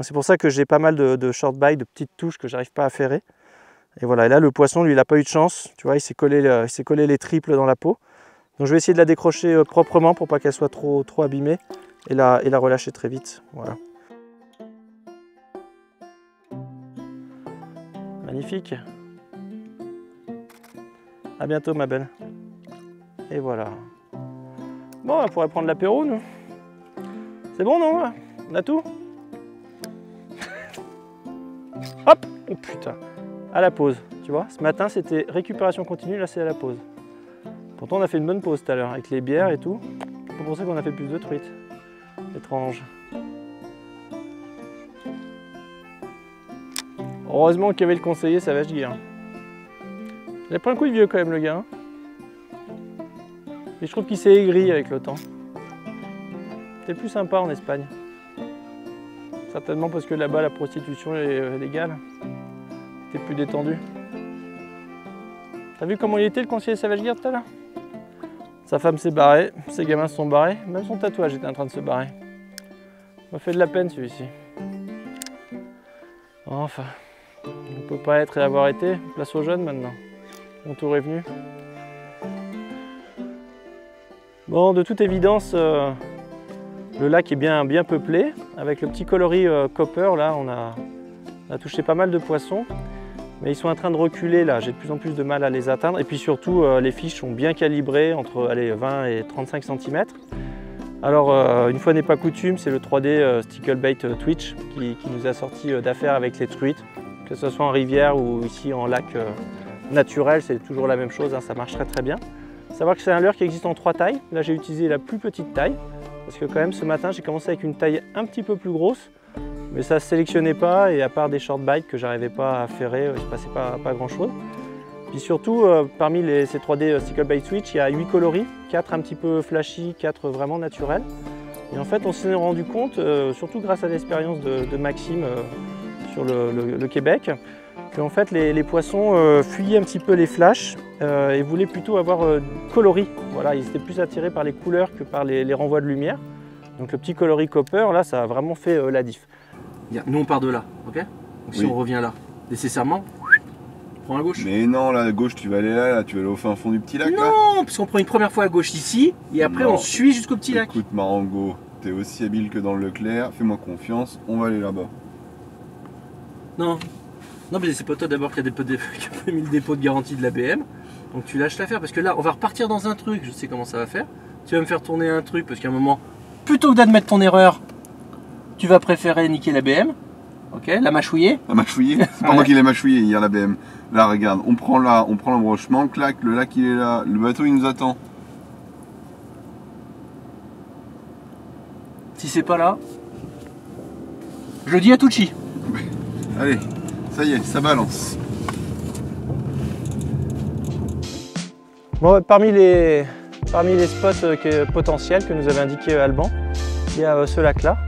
C'est pour ça que j'ai pas mal de short bite, de petites touches que j'arrive pas à ferrer. Et voilà, et là le poisson, lui, il n'a pas eu de chance. Tu vois, il s'est collé les triples dans la peau. Donc je vais essayer de la décrocher proprement pour pas qu'elle soit trop abîmée et la relâcher très vite. Voilà. Magnifique. À bientôt ma belle. Et voilà. Bon, on pourrait prendre l'apéro nous. C'est bon non? On a tout? Hop! Oh putain! À la pause, tu vois. Ce matin c'était récupération continue, là c'est à la pause. Pourtant on a fait une bonne pause tout à l'heure avec les bières et tout. C'est pas pour ça qu'on a fait plus de truites. Étrange. Heureusement qu'il y avait le conseiller Savage Gear. Il a pris un coup de vieux quand même le gars. Hein. Et je trouve qu'il s'est aigri avec le temps. C'était plus sympa en Espagne. Certainement parce que là-bas la prostitution est légale. C'était plus détendu. T'as vu comment il était le conseiller Savage Gear tout à l'heure? Sa femme s'est barrée, ses gamins se sont barrés, même son tatouage était en train de se barrer. Ça m'a fait de la peine celui-ci. Enfin, on ne peut pas être et avoir été. Place aux jeunes maintenant. Mon tour est venu. Bon, de toute évidence, le lac est bien peuplé. Avec le petit coloris copper, là, on a touché pas mal de poissons. Mais ils sont en train de reculer, là. J'ai de plus en plus de mal à les atteindre. Et puis surtout, les fiches sont bien calibrées, entre 20 et 35 cm. Alors, une fois n'est pas coutume, c'est le 3D Sticklebait Twitch qui nous a sorti d'affaires avec les truites. Que ce soit en rivière ou ici en lac naturel, c'est toujours la même chose, hein, ça marche très bien. Savoir que c'est un leurre qui existe en 3 tailles. Là, j'ai utilisé la plus petite taille. Parce que quand même, ce matin, j'ai commencé avec une taille un petit peu plus grosse. Mais ça ne se sélectionnait pas, et à part des short bites que j'arrivais pas à ferrer, il ne se passait pas grand chose. Puis surtout, parmi ces 3D Sticklebait Twitch, il y a 8 coloris, 4 un petit peu flashy, 4 vraiment naturels. Et en fait, on s'est rendu compte, surtout grâce à l'expérience de Maxime sur le Québec, qu'en fait les poissons fuyaient un petit peu les flashs et voulaient plutôt avoir coloris. Voilà, ils étaient plus attirés par les couleurs que par les renvois de lumière. Donc le petit coloris copper, là, ça a vraiment fait la diff. Nous on part de là, ok? Donc si oui. on revient là, nécessairement, on prend à gauche. Mais non, là à gauche tu vas aller là, tu vas aller au fin fond du petit lac. Non, là. parce qu'on prend une première fois à gauche ici, et après on suit jusqu'au petit lac. Écoute Marango, t'es aussi habile que dans le Leclerc, fais-moi confiance, on va aller là-bas. Non, mais c'est pas toi d'abord qui a mis le dépôt de garantie de la BM, donc tu lâches l'affaire, parce que là on va repartir dans un truc, je sais comment ça va faire. Tu vas me faire tourner un truc, parce qu'à un moment, plutôt que d'admettre ton erreur, tu vas préférer niquer la BM, ok, la mâchouiller. La mâchouiller? C'est pas moi qui l'ai mâchouillé hier la BM. Là regarde, on prend l'embranchement, clac, le lac il est là, le bateau il nous attend. Si c'est pas là, je le dis à Tucci. Allez, ça y est, ça balance. Bon, parmi les spots potentiels que nous avait indiqué Alban, il y a ce lac-là.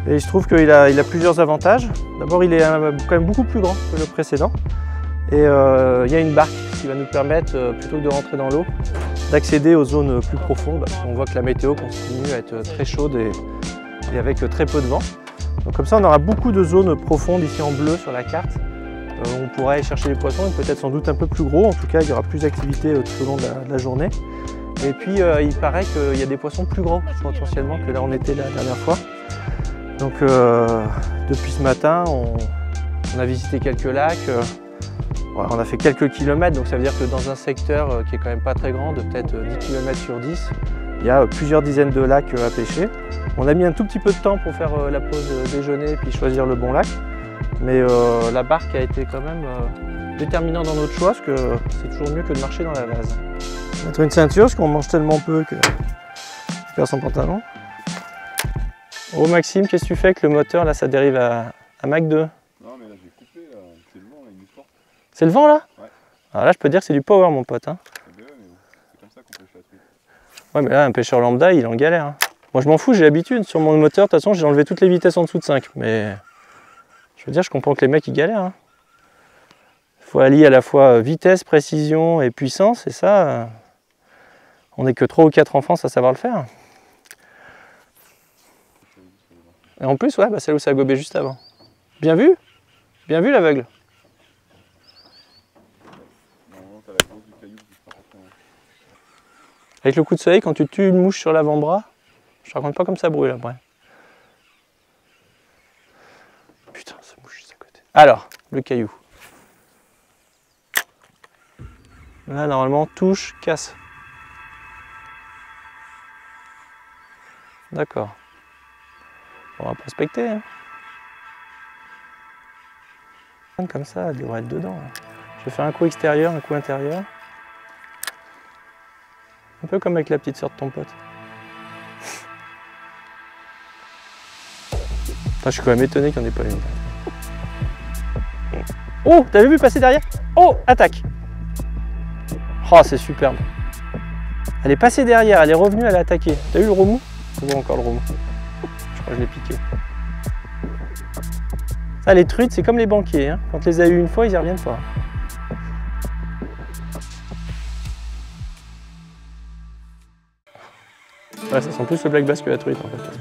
Et il se trouve qu'il a plusieurs avantages. D'abord, il est quand même beaucoup plus grand que le précédent. Et il y a une barque qui va nous permettre, plutôt que de rentrer dans l'eau, d'accéder aux zones plus profondes. Parce qu'on voit que la météo continue à être très chaude et avec très peu de vent. Donc comme ça, on aura beaucoup de zones profondes ici en bleu sur la carte. On pourra aller chercher les poissons, et peut-être sans doute un peu plus gros. En tout cas, il y aura plus d'activité tout au long de la journée. Et puis, il paraît qu'il y a des poissons plus gros potentiellement que là on était la dernière fois. Donc depuis ce matin, on a visité quelques lacs, on a fait quelques kilomètres, donc ça veut dire que dans un secteur qui est quand même pas très grand, de peut-être 10 km sur 10, il y a plusieurs dizaines de lacs à pêcher. On a mis un tout petit peu de temps pour faire la pause déjeuner et puis choisir le bon lac, mais la barque a été quand même déterminante dans notre choix, parce que c'est toujours mieux que de marcher dans la vase. Mettre une ceinture, parce qu'on mange tellement peu que je perds son pantalon. Oh Maxime, qu'est-ce que tu fais avec le moteur là? Ça dérive à Mach 2. Non mais là j'ai coupé, c'est le vent, là, il nous porte. C'est le vent là? Ouais. Alors là je peux dire que c'est du power mon pote. Hein. Ouais, mais bon, c'est comme ça qu'on pêche la truite. Ouais mais là un pêcheur lambda il est en galère. Hein. Moi je m'en fous, j'ai l'habitude. Sur mon moteur, de toute façon j'ai enlevé toutes les vitesses en dessous de 5. Mais je veux dire, je comprends que les mecs ils galèrent. Hein. faut allier à la fois vitesse, précision et puissance, et ça, on n'est que 3 ou 4 en France à savoir le faire. Et en plus, ouais, bah, c'est là où ça a gobé juste avant. Bien vu l'aveugle. Avec le coup de soleil, quand tu tues une mouche sur l'avant-bras, je te raconte pas comme ça brûle après. Putain, ça bouge juste à côté. Alors, le caillou. Là, normalement, touche, casse. D'accord. On va prospecter. Hein. Comme ça, elle devrait être dedans. Je vais faire un coup extérieur, un coup intérieur. Un peu comme avec la petite sœur de ton pote. Enfin, je suis quand même étonné qu'il n'y en ait pas une. Oh, t'avais vu passer derrière? Oh, attaque! Oh, c'est superbe. Elle est passée derrière, elle est revenue, elle a attaqué. T'as vu le remous? On voit encore le remous. Je crois que je l'ai piqué. Ça, les truites, c'est comme les banquiers. Hein. Quand tu les as eu une fois, ils y reviennent pas. Ouais, ça sent plus le black bass que la truite en fait.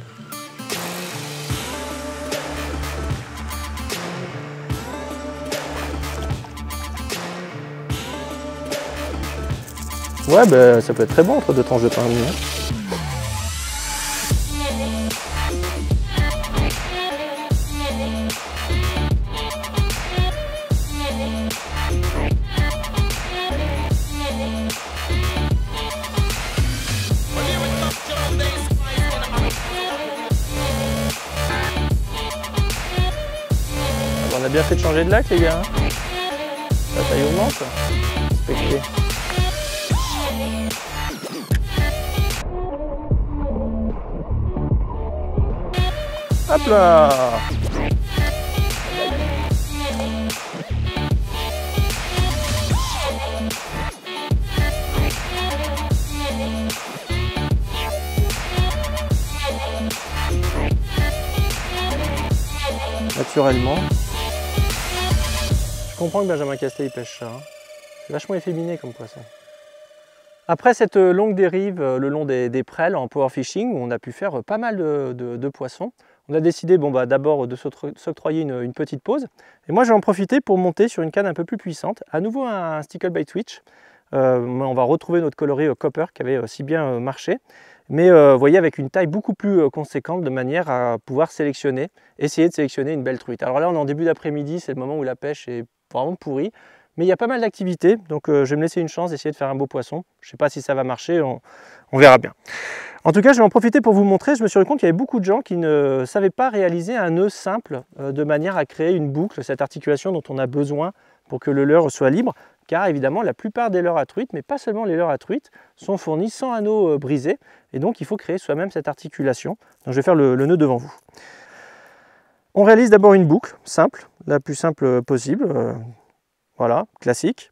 Ouais, bah, ça peut être très bon entre deux tranches de pain. Hein. On a bien fait de changer de lac les gars. La taille augmente. Respectez. Hop là! Naturellement. Je comprends que Benjamin Castet il pêche ça. Hein. C'est vachement efféminé comme poisson. Après cette longue dérive le long des prêles en power fishing, où on a pu faire pas mal de poissons, on a décidé bon, bah, d'abord de s'octroyer une petite pause. Et moi je vais en profiter pour monter sur une canne un peu plus puissante. À nouveau un Sticklebait Switch. On va retrouver notre coloris copper qui avait si bien marché. Mais vous voyez, avec une taille beaucoup plus conséquente, de manière à pouvoir essayer de sélectionner une belle truite. Alors là on est en début d'après-midi, c'est le moment où la pêche est vraiment pourrie. Mais il y a pas mal d'activités, donc je vais me laisser une chance d'essayer de faire un beau poisson. Je ne sais pas si ça va marcher, on verra bien. En tout cas, je vais en profiter pour vous montrer. Je me suis rendu compte qu'il y avait beaucoup de gens qui ne savaient pas réaliser un nœud simple de manière à créer une boucle, cette articulation dont on a besoin pour que le leurre soit libre. Car évidemment, la plupart des leurres à truite, mais pas seulement les leurres à truite, sont fournis sans anneau brisé. Et donc, il faut créer soi-même cette articulation. Donc, je vais faire le nœud devant vous. On réalise d'abord une boucle simple, la plus simple possible. Voilà, classique.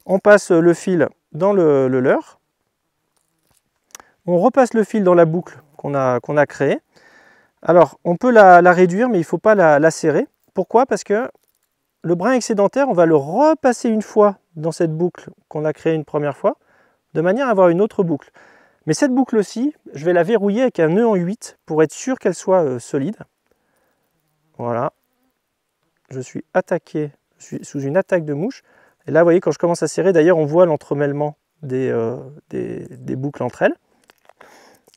On passe le fil dans le leurre. On repasse le fil dans la boucle qu'on a créée. Alors, on peut la réduire, mais il ne faut pas la serrer. Pourquoi? Parce que le brin excédentaire, on va le repasser une fois dans cette boucle qu'on a créée une première fois, de manière à avoir une autre boucle. Mais cette boucle-ci, je vais la verrouiller avec un nœud en 8 pour être sûr qu'elle soit solide. Voilà. Je suis attaqué. Je suis sous une attaque de mouche. Et là, vous voyez, quand je commence à serrer, d'ailleurs, on voit l'entremêlement des boucles entre elles.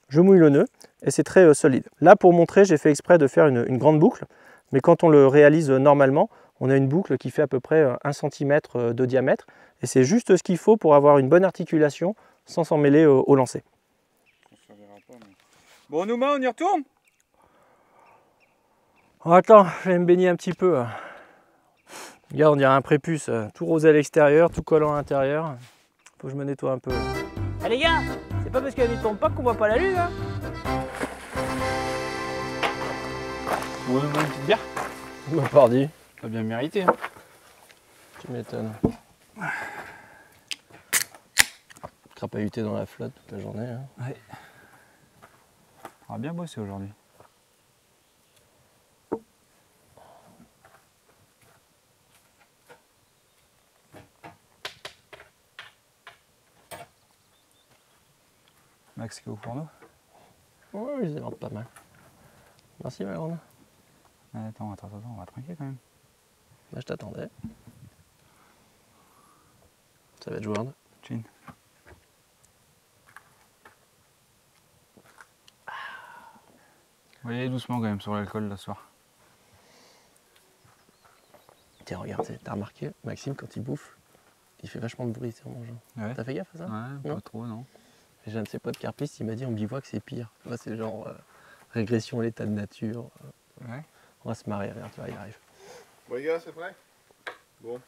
Je mouille le nœud et c'est très solide. Là, pour montrer, j'ai fait exprès de faire une grande boucle. Mais quand on le réalise normalement, on a une boucle qui fait à peu près 1 cm de diamètre. Et c'est juste ce qu'il faut pour avoir une bonne articulation sans s'en mêler au lancer. Bon, Nouma, on y retourne? Oh, attends, je vais me baigner un petit peu. Regarde, on dirait un prépuce, tout rosé à l'extérieur, tout collant à l'intérieur. Faut que je me nettoie un peu. Eh les gars, c'est pas parce que la nuit tombe pas qu'on voit pas la lune, hein. On va nous une petite bière? Bah, pardi. T'as bien mérité. Hein. Tu m'étonnes. Crapahuté dans la flotte toute la journée. Hein. Ouais. On va bien bosser aujourd'hui. Mexico pour nous. Ouais, ils éventent pas mal. Merci ma grande. Attends, on va trinquer quand même. Là, je t'attendais. Ça va être joueur. Chin. Vous voyez doucement quand même sur l'alcool là ce soir. Tiens, regarde, t'as remarqué, Maxime, quand il bouffe, il fait vachement de bruit en mangeant. Ouais. T'as fait gaffe à ça? Ouais, Non. pas trop, non. J'ai un de ses potes carpistes, il m'a dit en bivouac c'est pire. Moi c'est genre régression à l'état de nature. Ouais. On va se marrer, regarde, tu vois, il arrive. Bon les gars, c'est prêt? Bon.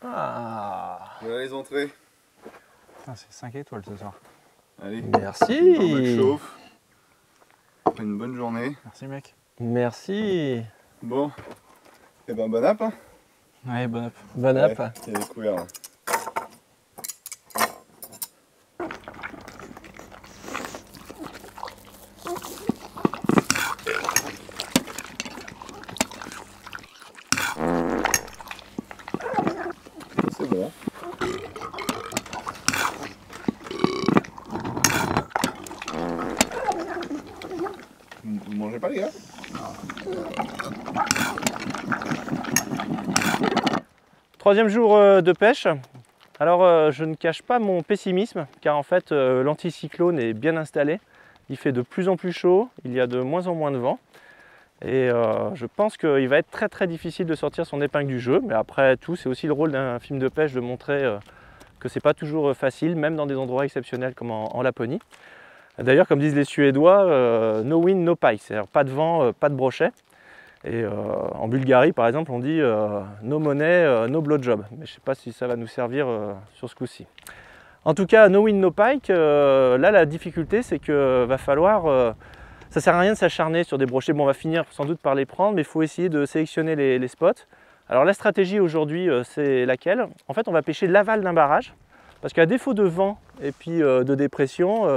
Ah, Voilà les entrées. Putain, c'est 5 étoiles ce soir. Allez. merci. On chauffe. Après une bonne journée. Merci mec. Merci. Bon. Et ben bon app hein. Ouais, bon app. Bon app. Ouais, il y a des couverts là. C'est bon. Vous mangez pas les gars? Troisième jour de pêche. Alors je ne cache pas mon pessimisme car en fait l'anticyclone est bien installé. Il fait de plus en plus chaud, il y a de moins en moins de vent. Et je pense qu'il va être très très difficile de sortir son épingle du jeu. Mais après tout, c'est aussi le rôle d'un film de pêche de montrer que c'est pas toujours facile, même dans des endroits exceptionnels comme en Laponie. D'ailleurs, comme disent les Suédois, no wind, no pike, c'est-à-dire pas de vent, pas de brochet. Et en Bulgarie, par exemple, on dit no money, no blowjob. Mais je ne sais pas si ça va nous servir sur ce coup-ci. En tout cas, no wind, no pike, là, la difficulté, c'est que va falloir... ça ne sert à rien de s'acharner sur des brochets. Bon, on va finir sans doute par les prendre, mais il faut essayer de sélectionner les spots. Alors, la stratégie aujourd'hui, c'est laquelle? En fait, on va pêcher l'aval d'un barrage. Parce qu'à défaut de vent et puis de dépression,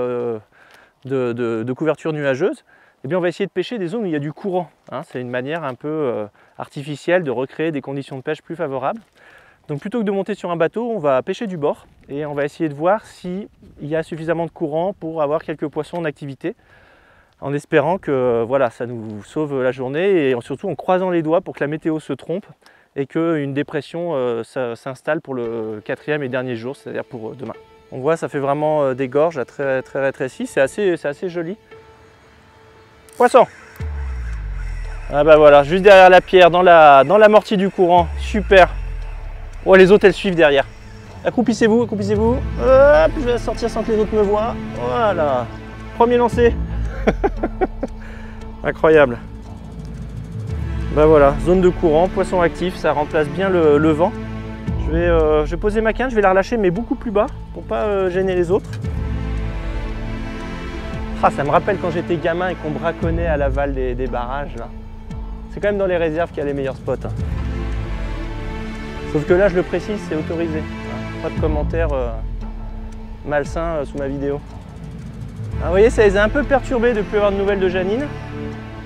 de couverture nuageuse, eh bien on va essayer de pêcher des zones où il y a du courant. Hein. C'est une manière un peu artificielle de recréer des conditions de pêche plus favorables. Donc plutôt que de monter sur un bateau, on va pêcher du bord et on va essayer de voir s'il y a suffisamment de courant pour avoir quelques poissons en activité, en espérant que voilà, ça nous sauve la journée et surtout en croisant les doigts pour que la météo se trompe et qu'une dépression s'installe pour le 4e et dernier jour, c'est-à-dire pour demain. On voit, ça fait vraiment des gorges très, très rétrécies, c'est assez joli. Poisson! Ah bah voilà, juste derrière la pierre, dans l'amorti du courant, super! Oh, les autres elles suivent derrière. Accroupissez-vous, accroupissez-vous. Hop, je vais sortir sans que les autres me voient. Voilà. Premier lancé. Incroyable. Bah voilà, zone de courant, poisson actif, ça remplace bien le vent. Je vais poser ma canne, je vais la relâcher mais beaucoup plus bas pour pas gêner les autres. Ah, ça me rappelle quand j'étais gamin et qu'on braconnait à l'aval des barrages là. C'est quand même dans les réserves qu'il y a les meilleurs spots. Hein. Sauf que là, je le précise, c'est autorisé. Hein. Pas de commentaires malsains sous ma vidéo. Ah, vous voyez, ça les a un peu perturbés de ne plus avoir de nouvelles de Janine.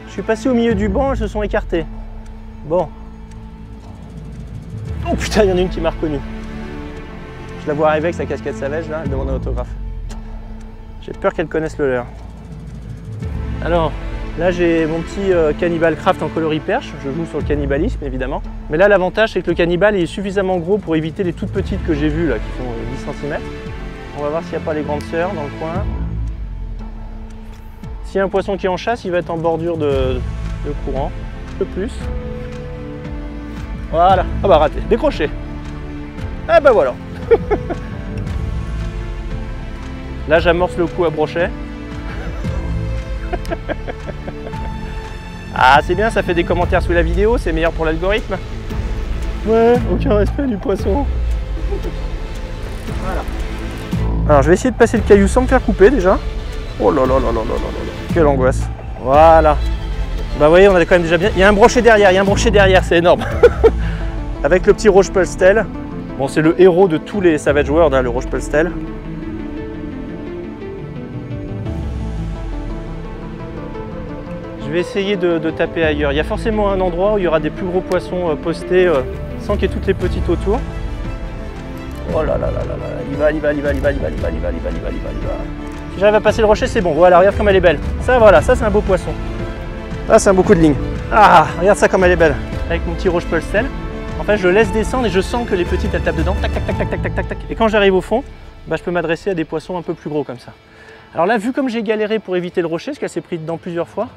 Je suis passé au milieu du banc, elles se sont écartées. Bon. Oh putain, il y en a une qui m'a reconnu. Je la vois arriver avec sa casquette Savage, là, elle demande un autographe. J'ai peur qu'elle connaisse le leur. Alors, là j'ai mon petit Cannibal Craft en coloris perche. Je joue sur le cannibalisme, évidemment. Mais là, l'avantage, c'est que le cannibal est suffisamment gros pour éviter les toutes petites que j'ai vues, là, qui font 10 cm. On va voir s'il n'y a pas les grandes sœurs dans le coin. S'il y a un poisson qui est en chasse, il va être en bordure de courant. Un peu plus. Voilà. Ah bah raté. Décroché. Ah bah voilà. Là j'amorce le coup à brochet. Ah c'est bien, ça fait des commentaires sous la vidéo, c'est meilleur pour l'algorithme. Ouais, aucun respect du poisson. Voilà. Alors je vais essayer de passer le caillou sans me faire couper déjà. Oh là là là là là là là. Quelle angoisse. Voilà. Bah vous voyez, on a quand même déjà bien. Il y a un brochet derrière, c'est énorme. Avec le petit Rochepelstelle. Bon, c'est le héros de tous les Savage World, hein, le Rochepelstelle. Je vais essayer de taper ailleurs. Il y a forcément un endroit où il y aura des plus gros poissons postés sans qu'il y ait toutes les petites autour. Oh là là là là là, il va. Si j'arrive à passer le rocher, c'est bon. Voilà, regarde comme elle est belle. Ça, voilà, ça c'est un beau poisson. Là, c'est un beau coup de ligne. Ah, regarde ça comme elle est belle. Avec mon petit roche Pulstel. En fait, je le laisse descendre et je sens que les petites, elles tapent dedans. Tac, tac, tac, tac, tac, tac, tac, tac. Et quand j'arrive au fond, bah, je peux m'adresser à des poissons un peu plus gros comme ça. Alors là, vu comme j'ai galéré pour éviter le rocher, parce qu'elle s'est prise dedans plusieurs fois,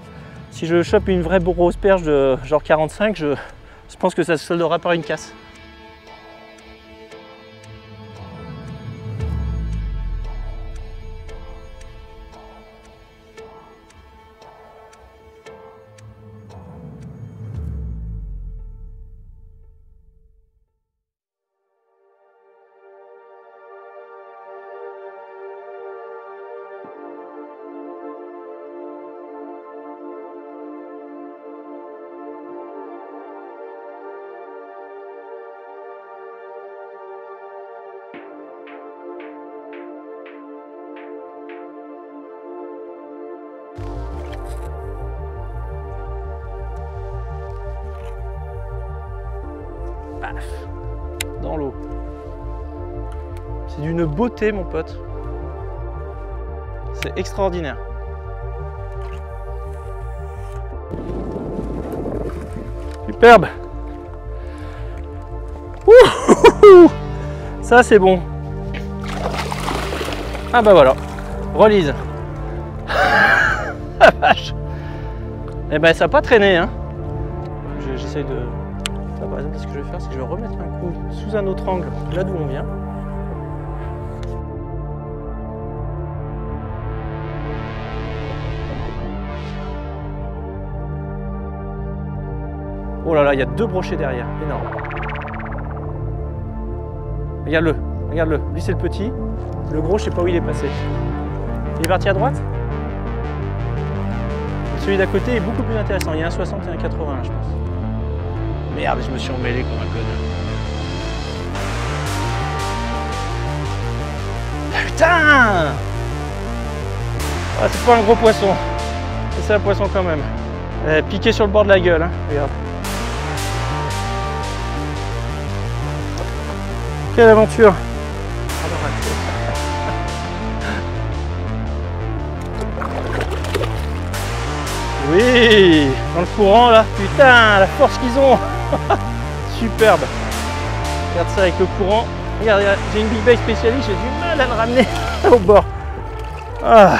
si je chope une vraie grosse perche de genre 45, je pense que ça se soldera par une casse. Paf, dans l'eau. C'est d'une beauté, mon pote. C'est extraordinaire. Superbe. Ouh, ça c'est bon. Ah bah voilà, relise. La vache. Eh ben ça n'a pas traîné, hein. J'essaye de... Ça, par exemple, ce que je vais faire, c'est que je vais remettre un coup sous un autre angle, là d'où on vient. Oh là là, il y a 2 brochets derrière, énorme. Regarde-le, regarde-le. Lui c'est le petit, le gros je sais pas où il est passé. Il est parti à droite. Celui d'à côté est beaucoup plus intéressant, il y a un 60 et un 80 je pense. Merde, je me suis emmêlé comme un connard. Putain! Ah, c'est pas un gros poisson. C'est un poisson quand même. Piqué sur le bord de la gueule, hein. Regarde. Quelle aventure! Oui! Dans le courant là, putain, la force qu'ils ont! Superbe! Regarde ça avec le courant. Regarde, regarde, j'ai une big bag spécialiste, j'ai du mal à le ramener au bord. Ah.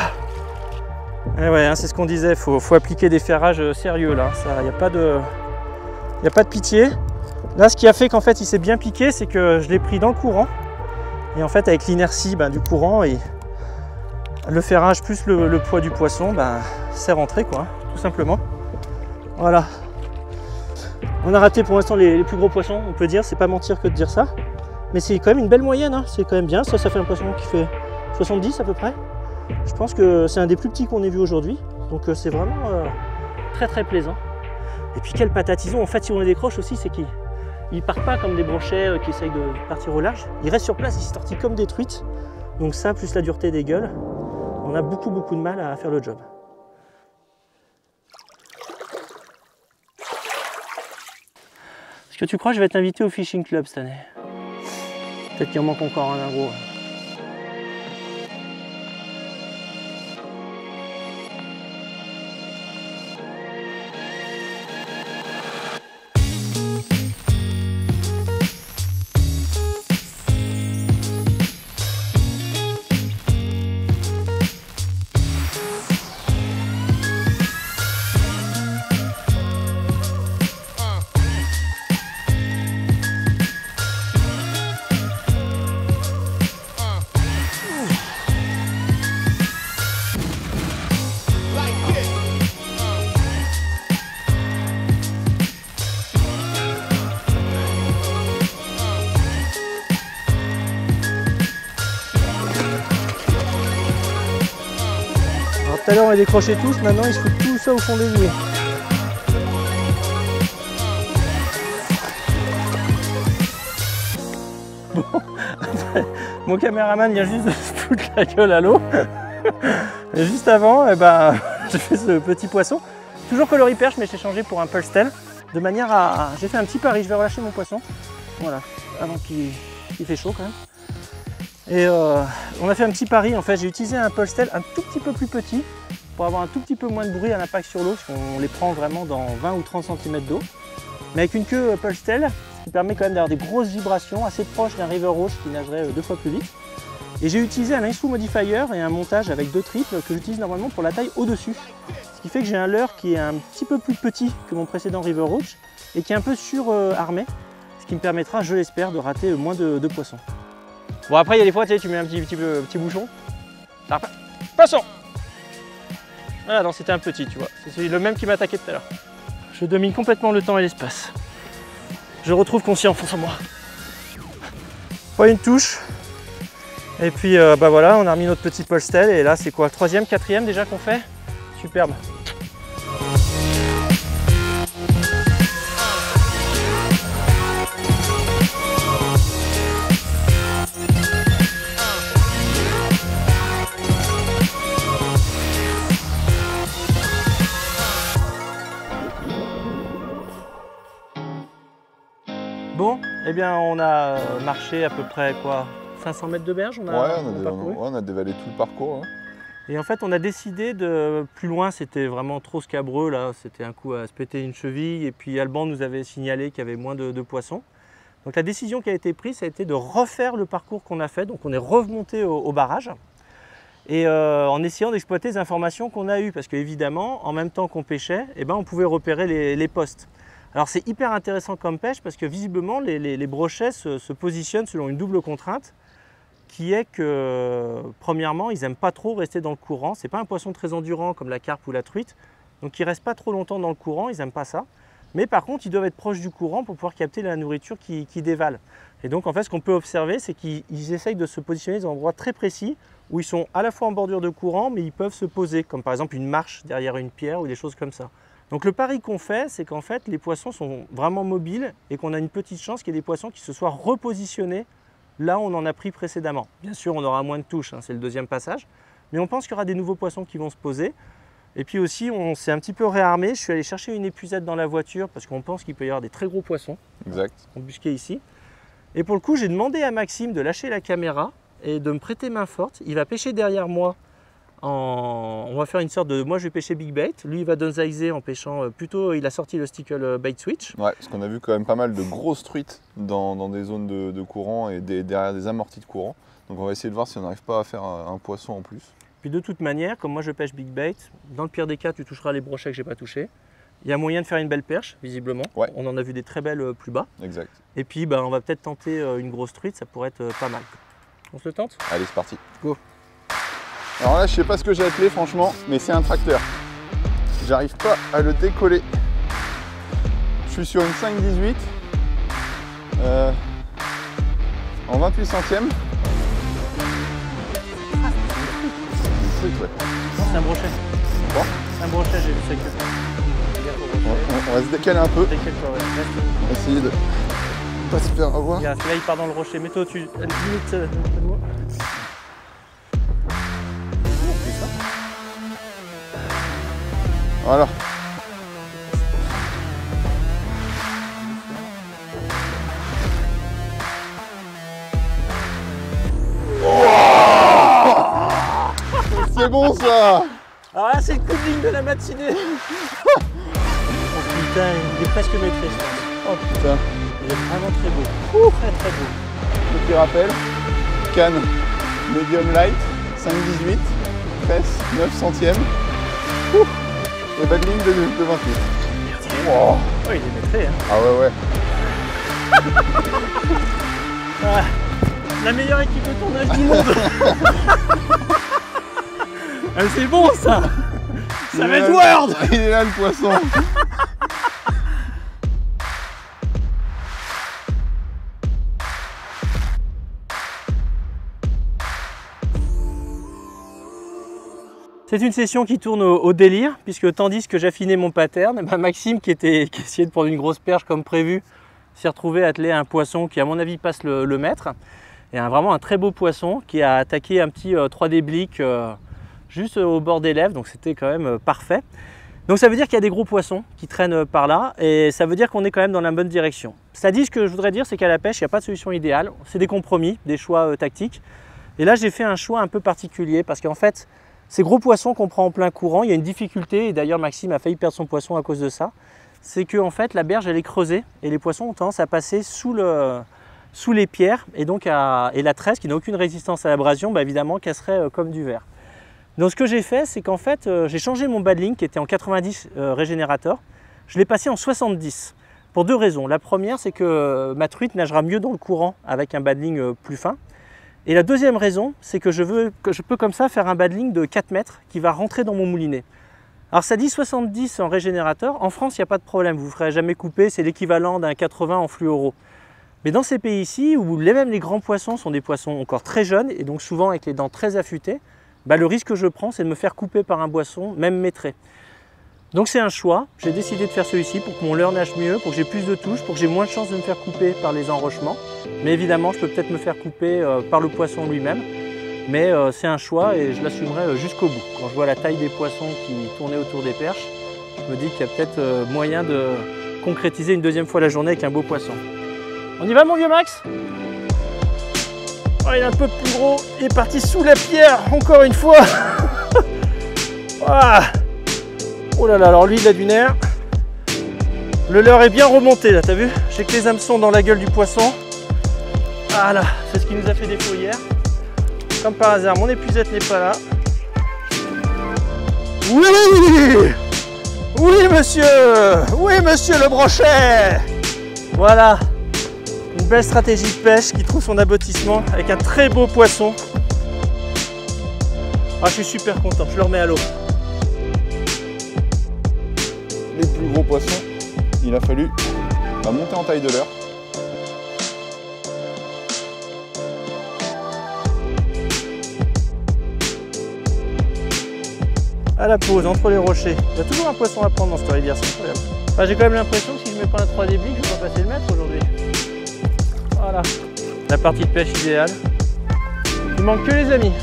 Et ouais, hein, c'est ce qu'on disait, faut appliquer des ferrages sérieux là. Il n'y a pas de pitié. Là, ce qui a fait qu'en fait il s'est bien piqué, c'est que je l'ai pris dans le courant. Et en fait, avec l'inertie du courant et le ferrage plus le poids du poisson, c'est rentré quoi, tout simplement. Voilà. On a raté pour l'instant les plus gros poissons, on peut dire, c'est pas mentir que de dire ça. Mais c'est quand même une belle moyenne, hein. C'est quand même bien. Ça fait un poisson qui fait 70 à peu près. Je pense que c'est un des plus petits qu'on ait vu aujourd'hui. Donc c'est vraiment très très plaisant. Et puis quelle patate ils ont. En fait, si on les décroche aussi, c'est qu'ils partent pas comme des brochets qui essayent de partir au large. Ils restent sur place, ils se tortillent comme des truites. Donc ça, plus la dureté des gueules, on a beaucoup de mal à faire le job. Est-ce que tu crois que je vais être invité au Fishing Club cette année? Peut-être qu'il en manque encore un gros. Tout à l'heure on les décrochait tous, maintenant ils se foutent tout ça au fond des lieux. Bon, mon caméraman vient juste de se foutre la gueule à l'eau. Et juste avant, j'ai fait ce petit poisson. Toujours coloris perche, mais j'ai changé pour un Pulstel. De manière à... J'ai fait un petit pari, je vais relâcher mon poisson. Voilà, avant qu'il fait chaud quand même. Et on a fait un petit pari, en fait j'ai utilisé un Polstel un tout petit peu plus petit pour avoir un tout petit peu moins de bruit à l'impact sur l'eau, parce qu'on les prend vraiment dans 20 ou 30 cm d'eau. Mais avec une queue Polstel, ce qui permet quand même d'avoir des grosses vibrations assez proches d'un River Roach qui nagerait 2 fois plus vite. Et j'ai utilisé un ISO modifier et un montage avec 2 triples que j'utilise normalement pour la taille au-dessus. Ce qui fait que j'ai un leurre qui est un petit peu plus petit que mon précédent River Roach et qui est un peu surarmé, ce qui me permettra, je l'espère, de rater moins de poissons. Bon, après il y a des fois, tu sais, tu mets un petit bouchon. Poisson! Voilà, non, c'était un petit, tu vois. C'est le même qui m'a attaqué tout à l'heure. Je domine complètement le temps et l'espace. Je retrouve confiance en moi. Pas une touche. Et puis bah voilà, on a remis notre petit Polstel et là c'est quoi, 3e, 4e déjà qu'on fait? Superbe. Bon, eh bien on a marché à peu près quoi, 500 mètres de berge, On a dévalé tout le parcours. Hein. Et en fait, on a décidé de plus loin, c'était vraiment trop scabreux là, c'était un coup à se péter une cheville. Et puis Alban nous avait signalé qu'il y avait moins de poissons. Donc la décision qui a été prise, ça a été de refaire le parcours qu'on a fait. Donc on est remonté au barrage et en essayant d'exploiter les informations qu'on a eues, parce qu'évidemment, en même temps qu'on pêchait, eh ben, on pouvait repérer les postes. Alors c'est hyper intéressant comme pêche parce que visiblement les brochets se positionnent selon une double contrainte, qui est que premièrement ils n'aiment pas trop rester dans le courant. C'est pas un poisson très endurant comme la carpe ou la truite, donc ils ne restent pas trop longtemps dans le courant, ils n'aiment pas ça. Mais par contre ils doivent être proches du courant pour pouvoir capter la nourriture qui dévalent. Et donc en fait ce qu'on peut observer, c'est qu'ils essayent de se positionner dans un endroit très précis où ils sont à la fois en bordure de courant, mais ils peuvent se poser, comme par exemple une marche derrière une pierre ou des choses comme ça. Donc le pari qu'on fait, c'est qu'en fait les poissons sont vraiment mobiles et qu'on a une petite chance qu'il y ait des poissons qui se soient repositionnés là où on en a pris précédemment. Bien sûr, on aura moins de touches, hein, c'est le deuxième passage, mais on pense qu'il y aura des nouveaux poissons qui vont se poser. Et puis aussi, on s'est un petit peu réarmé. Je suis allé chercher une épuisette dans la voiture parce qu'on pense qu'il peut y avoir des très gros poissons. Exact. Embusqués ici. Et pour le coup, j'ai demandé à Maxime de lâcher la caméra et de me prêter main forte. Il va pêcher derrière moi. On va faire une sorte de... Moi, je vais pêcher Big Bait. Lui, il va downsizer en pêchant plutôt... Il a sorti le Stickle Bait Switch. Ouais, parce qu'on a vu quand même pas mal de grosses truites dans des zones de courant et derrière des amortis de courant. Donc on va essayer de voir si on n'arrive pas à faire un poisson en plus. Puis de toute manière, comme moi je pêche Big Bait, dans le pire des cas, tu toucheras les brochets que j'ai pas touchés. Il y a moyen de faire une belle perche, visiblement. Ouais. On en a vu des très belles plus bas. Exact. Et puis bah, on va peut-être tenter une grosse truite, ça pourrait être pas mal. On se le tente? Allez, c'est parti. Go. Alors là, je sais pas ce que j'ai attelé franchement, mais c'est un tracteur. J'arrive pas à le décoller. Je suis sur une 5,18 en 28 centièmes. Ouais. Non, c'est un brochet. Bon. C'est un brochet, j'ai vu ça que. On va se décaler un peu. Décale-toi, ouais. On va essayer de pas se faire avoir. Regarde, là il part dans le rocher. Mets-toi au-dessus. Limite, donne-moi. Voilà. C'est bon ça. Alors là c'est le coup de ligne de la matinée. Oh putain, il est presque maîtrisé. Oh putain. Il est vraiment très beau. Très très beau. Petit rappel, canne medium light, 5,18, presse 9 centièmes. Et bas de ligne de 28. Wow. Oh, il est maîtrisé. Hein. Ah ouais. Ah, la meilleure équipe de tournage du monde. Ah, c'est bon ça. Ça va être Word. Il est là le poisson. C'est une session qui tourne au délire, puisque tandis que j'affinais mon pattern, Maxime qui essayait de prendre une grosse perche comme prévu, s'est retrouvé attelé à un poisson qui à mon avis passe le mètre. Et vraiment un très beau poisson qui a attaqué un petit 3D blick juste au bord des lèvres, donc c'était quand même parfait. Donc ça veut dire qu'il y a des gros poissons qui traînent par là, et ça veut dire qu'on est quand même dans la bonne direction. Ça dit, ce que je voudrais dire, c'est qu'à la pêche, il n'y a pas de solution idéale, c'est des compromis, des choix tactiques. Et là, j'ai fait un choix un peu particulier parce qu'en fait, ces gros poissons qu'on prend en plein courant, il y a une difficulté, et d'ailleurs Maxime a failli perdre son poisson à cause de ça, c'est que en fait, la berge, elle est creusée et les poissons ont tendance à passer sous les pierres et donc et la tresse qui n'a aucune résistance à l'abrasion, bah, évidemment, casserait comme du verre. Donc ce que j'ai fait, c'est qu'en fait, j'ai changé mon badling qui était en 90 régénérateur, je l'ai passé en 70 pour deux raisons. La première, c'est que ma truite nagera mieux dans le courant avec un badling plus fin. Et la deuxième raison, c'est que je peux comme ça faire un badling de 4 mètres qui va rentrer dans mon moulinet. Alors ça dit 70 en régénérateur, en France il n'y a pas de problème, vous ne ferez jamais couper, c'est l'équivalent d'un 80 en fluoro. Mais dans ces pays-ci, où même les grands poissons sont des poissons encore très jeunes, et donc souvent avec les dents très affûtées, bah, le risque que je prends, c'est de me faire couper par un poisson, même maîtré. Donc c'est un choix, j'ai décidé de faire celui-ci pour que mon leurre nage mieux, pour que j'ai plus de touches, pour que j'ai moins de chances de me faire couper par les enrochements. Mais évidemment, je peux peut-être me faire couper par le poisson lui-même. Mais c'est un choix et je l'assumerai jusqu'au bout. Quand je vois la taille des poissons qui tournaient autour des perches, je me dis qu'il y a peut-être moyen de concrétiser une deuxième fois la journée avec un beau poisson. On y va mon vieux Max? Oh, il est un peu plus gros, il est parti sous la pierre, encore une fois. Ah. Oh là là, alors lui il a du nerf. Le leurre est bien remonté là, t'as vu? J'ai que les hameçons dans la gueule du poisson. Ah là, c'est ce qui nous a fait défaut hier. Comme par hasard, mon épuisette n'est pas là. Oui! Oui monsieur! Oui monsieur le brochet! Voilà, une belle stratégie de pêche qui trouve son aboutissement avec un très beau poisson. Ah, je suis super content, je le remets à l'eau. Les plus gros poissons, il a fallu monter en taille de leurre. À la pause, entre les rochers. Il y a toujours un poisson à prendre dans cette rivière, c'est incroyable. Enfin, j'ai quand même l'impression que si je mets pas un 3D blick, je vais pas passer le mètre aujourd'hui. Voilà, la partie de pêche idéale. Il manque que les amis.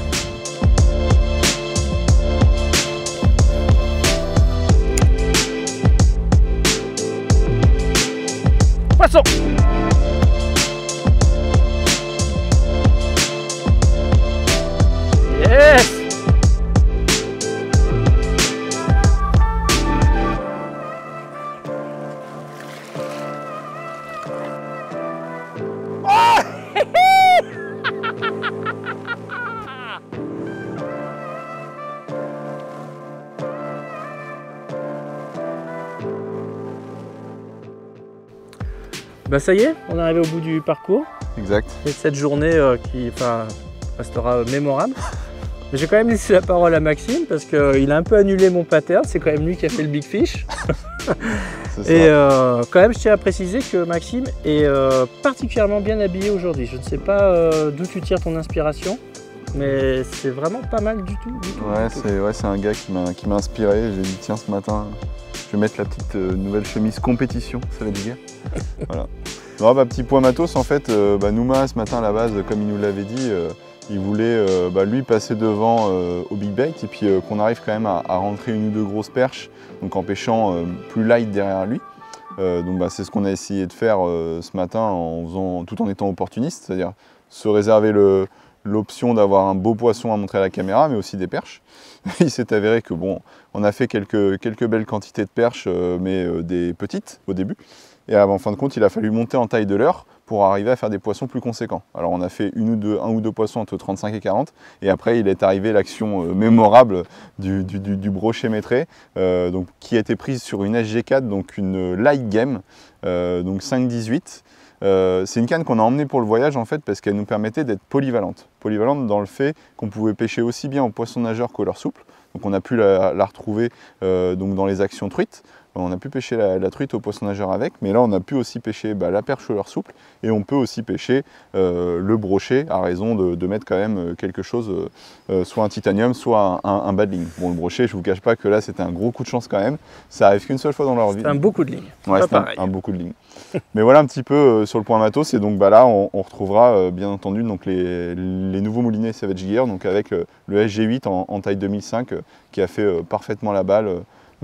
Poisson! Yes! Bah ça y est, on est arrivé au bout du parcours. Exact. Et de cette journée qui restera mémorable. Mais j'ai quand même laissé la parole à Maxime parce qu'il a un peu annulé mon pattern, c'est quand même lui qui a fait le big fish. Et quand même je tiens à préciser que Maxime est particulièrement bien habillé aujourd'hui. Je ne sais pas d'où tu tires ton inspiration, mais c'est vraiment pas mal du tout. Ouais, c'est un gars qui m'a inspiré. J'ai dit tiens ce matin, je vais mettre la petite nouvelle chemise compétition, ça va dire. Voilà. Alors, petit point matos, en fait, Nouma ce matin à la base, comme il nous l'avait dit, il voulait lui passer devant au big bait et puis qu'on arrive quand même à rentrer une ou deux grosses perches, donc en pêchant plus light derrière lui. Donc c'est ce qu'on a essayé de faire ce matin tout en étant opportuniste, c'est-à-dire se réserver l'option d'avoir un beau poisson à montrer à la caméra, mais aussi des perches. Il s'est avéré que on a fait quelques belles quantités de perches, mais des petites au début. Et en fin de compte, il a fallu monter en taille de leurre pour arriver à faire des poissons plus conséquents. Alors on a fait un ou deux poissons entre 35 et 40, et après il est arrivé l'action mémorable du brochet maîtré, qui a été prise sur une SG4, donc une light game, donc 5-18. C'est une canne qu'on a emmenée pour le voyage en fait parce qu'elle nous permettait d'être polyvalente. Polyvalente dans le fait qu'on pouvait pêcher aussi bien au poisson nageur qu'au leurre souple. Donc on a pu la retrouver donc dans les actions truites. On a pu pêcher la truite au poisson nageur avec, mais là on a pu aussi pêcher la perche au leurre souple et on peut aussi pêcher le brochet à raison de mettre quand même quelque chose, soit un titanium, soit un badling. Bon, le brochet, je ne vous cache pas que là c'était un gros coup de chance quand même. Ça arrive qu'une seule fois dans leur vie. C'est un beau coup de ligne. Ouais, c'est un beau coup de ligne. Mais voilà un petit peu sur le point matos, et donc là on retrouvera bien entendu donc les nouveaux moulinets Savage Gear, donc avec le SG8 en taille 2005 qui a fait parfaitement la balle.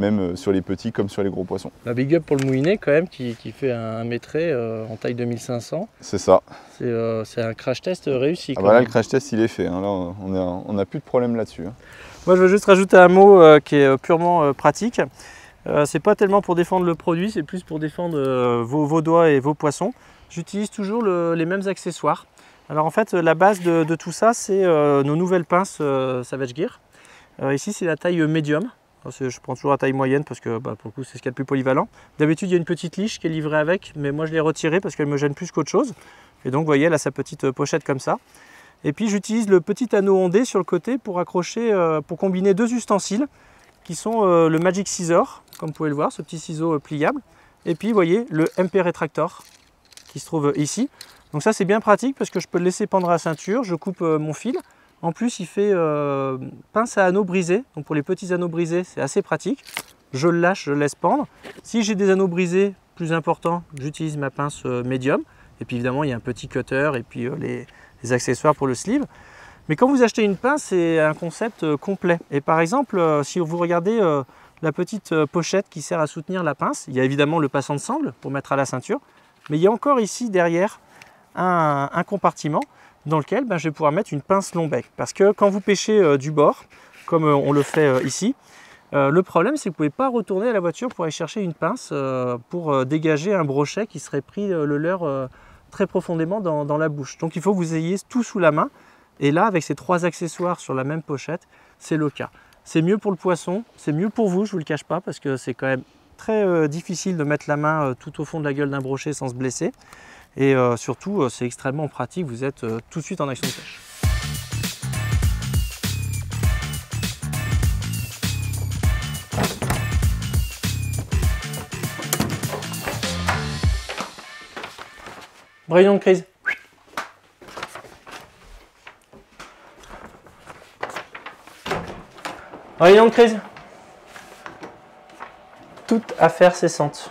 même sur les petits comme sur les gros poissons. La big up pour le moulinet quand même qui fait un métré en taille 2500. C'est ça. C'est un crash test réussi. Ah bah là, le crash test il est fait, hein. Là on n'a plus de problème là-dessus. Hein. Moi je veux juste rajouter un mot qui est purement pratique. C'est pas tellement pour défendre le produit, c'est plus pour défendre vos doigts et vos poissons. J'utilise toujours les mêmes accessoires. Alors en fait la base de tout ça c'est nos nouvelles pinces Savage Gear. Ici c'est la taille médium. Je prends toujours la taille moyenne parce que pour le coup c'est ce qu'il y a de plus polyvalent. D'habitude il y a une petite liche qui est livrée avec, mais moi je l'ai retirée parce qu'elle me gêne plus qu'autre chose. Et donc vous voyez elle a sa petite pochette comme ça. Et puis j'utilise le petit anneau ondé sur le côté pour accrocher, pour combiner deux ustensiles qui sont le Magic Scissor, comme vous pouvez le voir, ce petit ciseau pliable. Et puis vous voyez le MP Retractor qui se trouve ici. Donc ça c'est bien pratique parce que je peux le laisser pendre à la ceinture, je coupe mon fil. En plus il fait pince à anneaux brisés, donc pour les petits anneaux brisés c'est assez pratique. Je le lâche, je le laisse pendre. Si j'ai des anneaux brisés plus importants, j'utilise ma pince médium. Et puis évidemment il y a un petit cutter et puis les accessoires pour le sleeve. Mais quand vous achetez une pince, c'est un concept complet. Et par exemple, si vous regardez la petite pochette qui sert à soutenir la pince, il y a évidemment le passant de sangle pour mettre à la ceinture, mais il y a encore ici derrière un compartiment dans lequel je vais pouvoir mettre une pince long bec. Parce que quand vous pêchez du bord, comme on le fait ici, le problème c'est que vous ne pouvez pas retourner à la voiture pour aller chercher une pince pour dégager un brochet qui serait pris le leurre très profondément dans la bouche. Donc il faut que vous ayez tout sous la main. Et là, avec ces trois accessoires sur la même pochette, c'est le cas. C'est mieux pour le poisson, c'est mieux pour vous, je ne vous le cache pas, parce que c'est quand même très difficile de mettre la main tout au fond de la gueule d'un brochet sans se blesser. Et surtout, c'est extrêmement pratique, vous êtes tout de suite en action de pêche. Réunion de crise. Réunion de crise. Toute affaire cessante.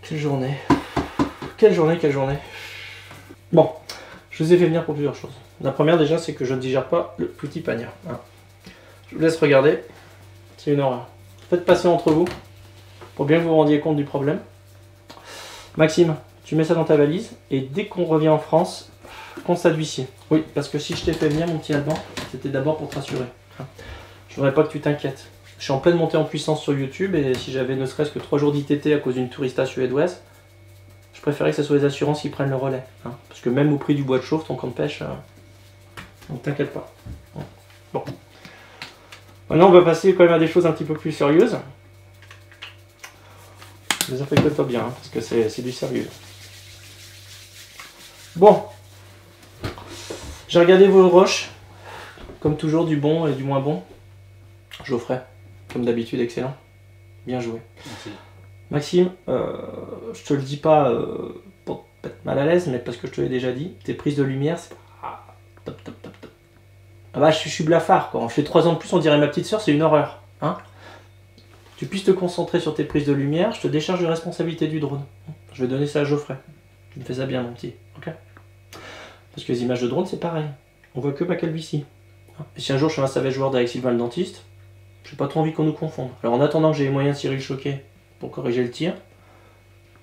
Quelle journée. Quelle journée, quelle journée. Bon, je vous ai fait venir pour plusieurs choses. La première déjà, c'est que je ne digère pas le petit panier. Je vous laisse regarder. C'est une horreur. Faites passer entre vous pour bien que vous vous rendiez compte du problème. Maxime, tu mets ça dans ta valise et dès qu'on revient en France, constat d'huissier. Oui, parce que si je t'ai fait venir, mon petit Alban, c'était d'abord pour te rassurer. Je voudrais pas que tu t'inquiètes. Je suis en pleine montée en puissance sur YouTube et si j'avais ne serait-ce que 3 jours d'ITT à cause d'une tourista suédoise, je préférais que ce soit les assurances qui prennent le relais. Parce que même au prix du bois de chauffe, ton compte pêche, donc t'inquiète pas. Bon. Maintenant, on va passer quand même à des choses un petit peu plus sérieuses. Désinfecte-toi bien, parce que c'est du sérieux. Bon. J'ai regardé vos roches. Comme toujours, du bon et du moins bon. Geoffrey, comme d'habitude, excellent. Bien joué. Merci. Maxime, je te le dis pas pour te mettre mal à l'aise, mais parce que je te l'ai déjà dit, tes prises de lumière, c'est top. Ah bah, je suis blafard, quoi. Je fais 3 ans de plus, on dirait ma petite soeur, c'est une horreur. Hein, tu puisses te concentrer sur tes prises de lumière, je te décharge de responsabilité du drone. Je vais donner ça à Geoffrey. Tu me fais ça bien, mon petit. Ok. Parce que les images de drone, c'est pareil. On voit que ma calvitie. Et si un jour je fais un Savage World avec Sylvain le dentiste, j'ai pas trop envie qu'on nous confonde. Alors en attendant que j'ai les moyens de tirer le choquet pour corriger le tir,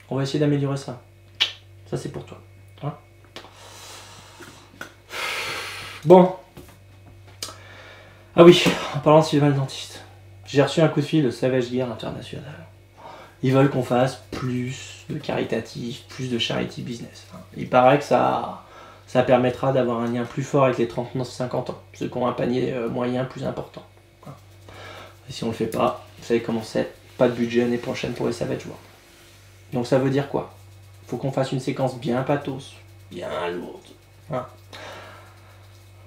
on va essayer d'améliorer ça. Ça c'est pour toi. Hein, bon. Ah oui, en parlant de Sylvain le dentiste, j'ai reçu un coup de fil de Savage Gear International. Ils veulent qu'on fasse plus de caritatif, plus de charity business. Il paraît que ça permettra d'avoir un lien plus fort avec les 39-50 ans, ceux qui ont un panier moyen plus important. Et si on le fait pas, vous savez comment c'est, pas de budget l'année prochaine pour les Savage World. Donc ça veut dire quoi? faut qu'on fasse une séquence bien pathos, bien lourde. Hein.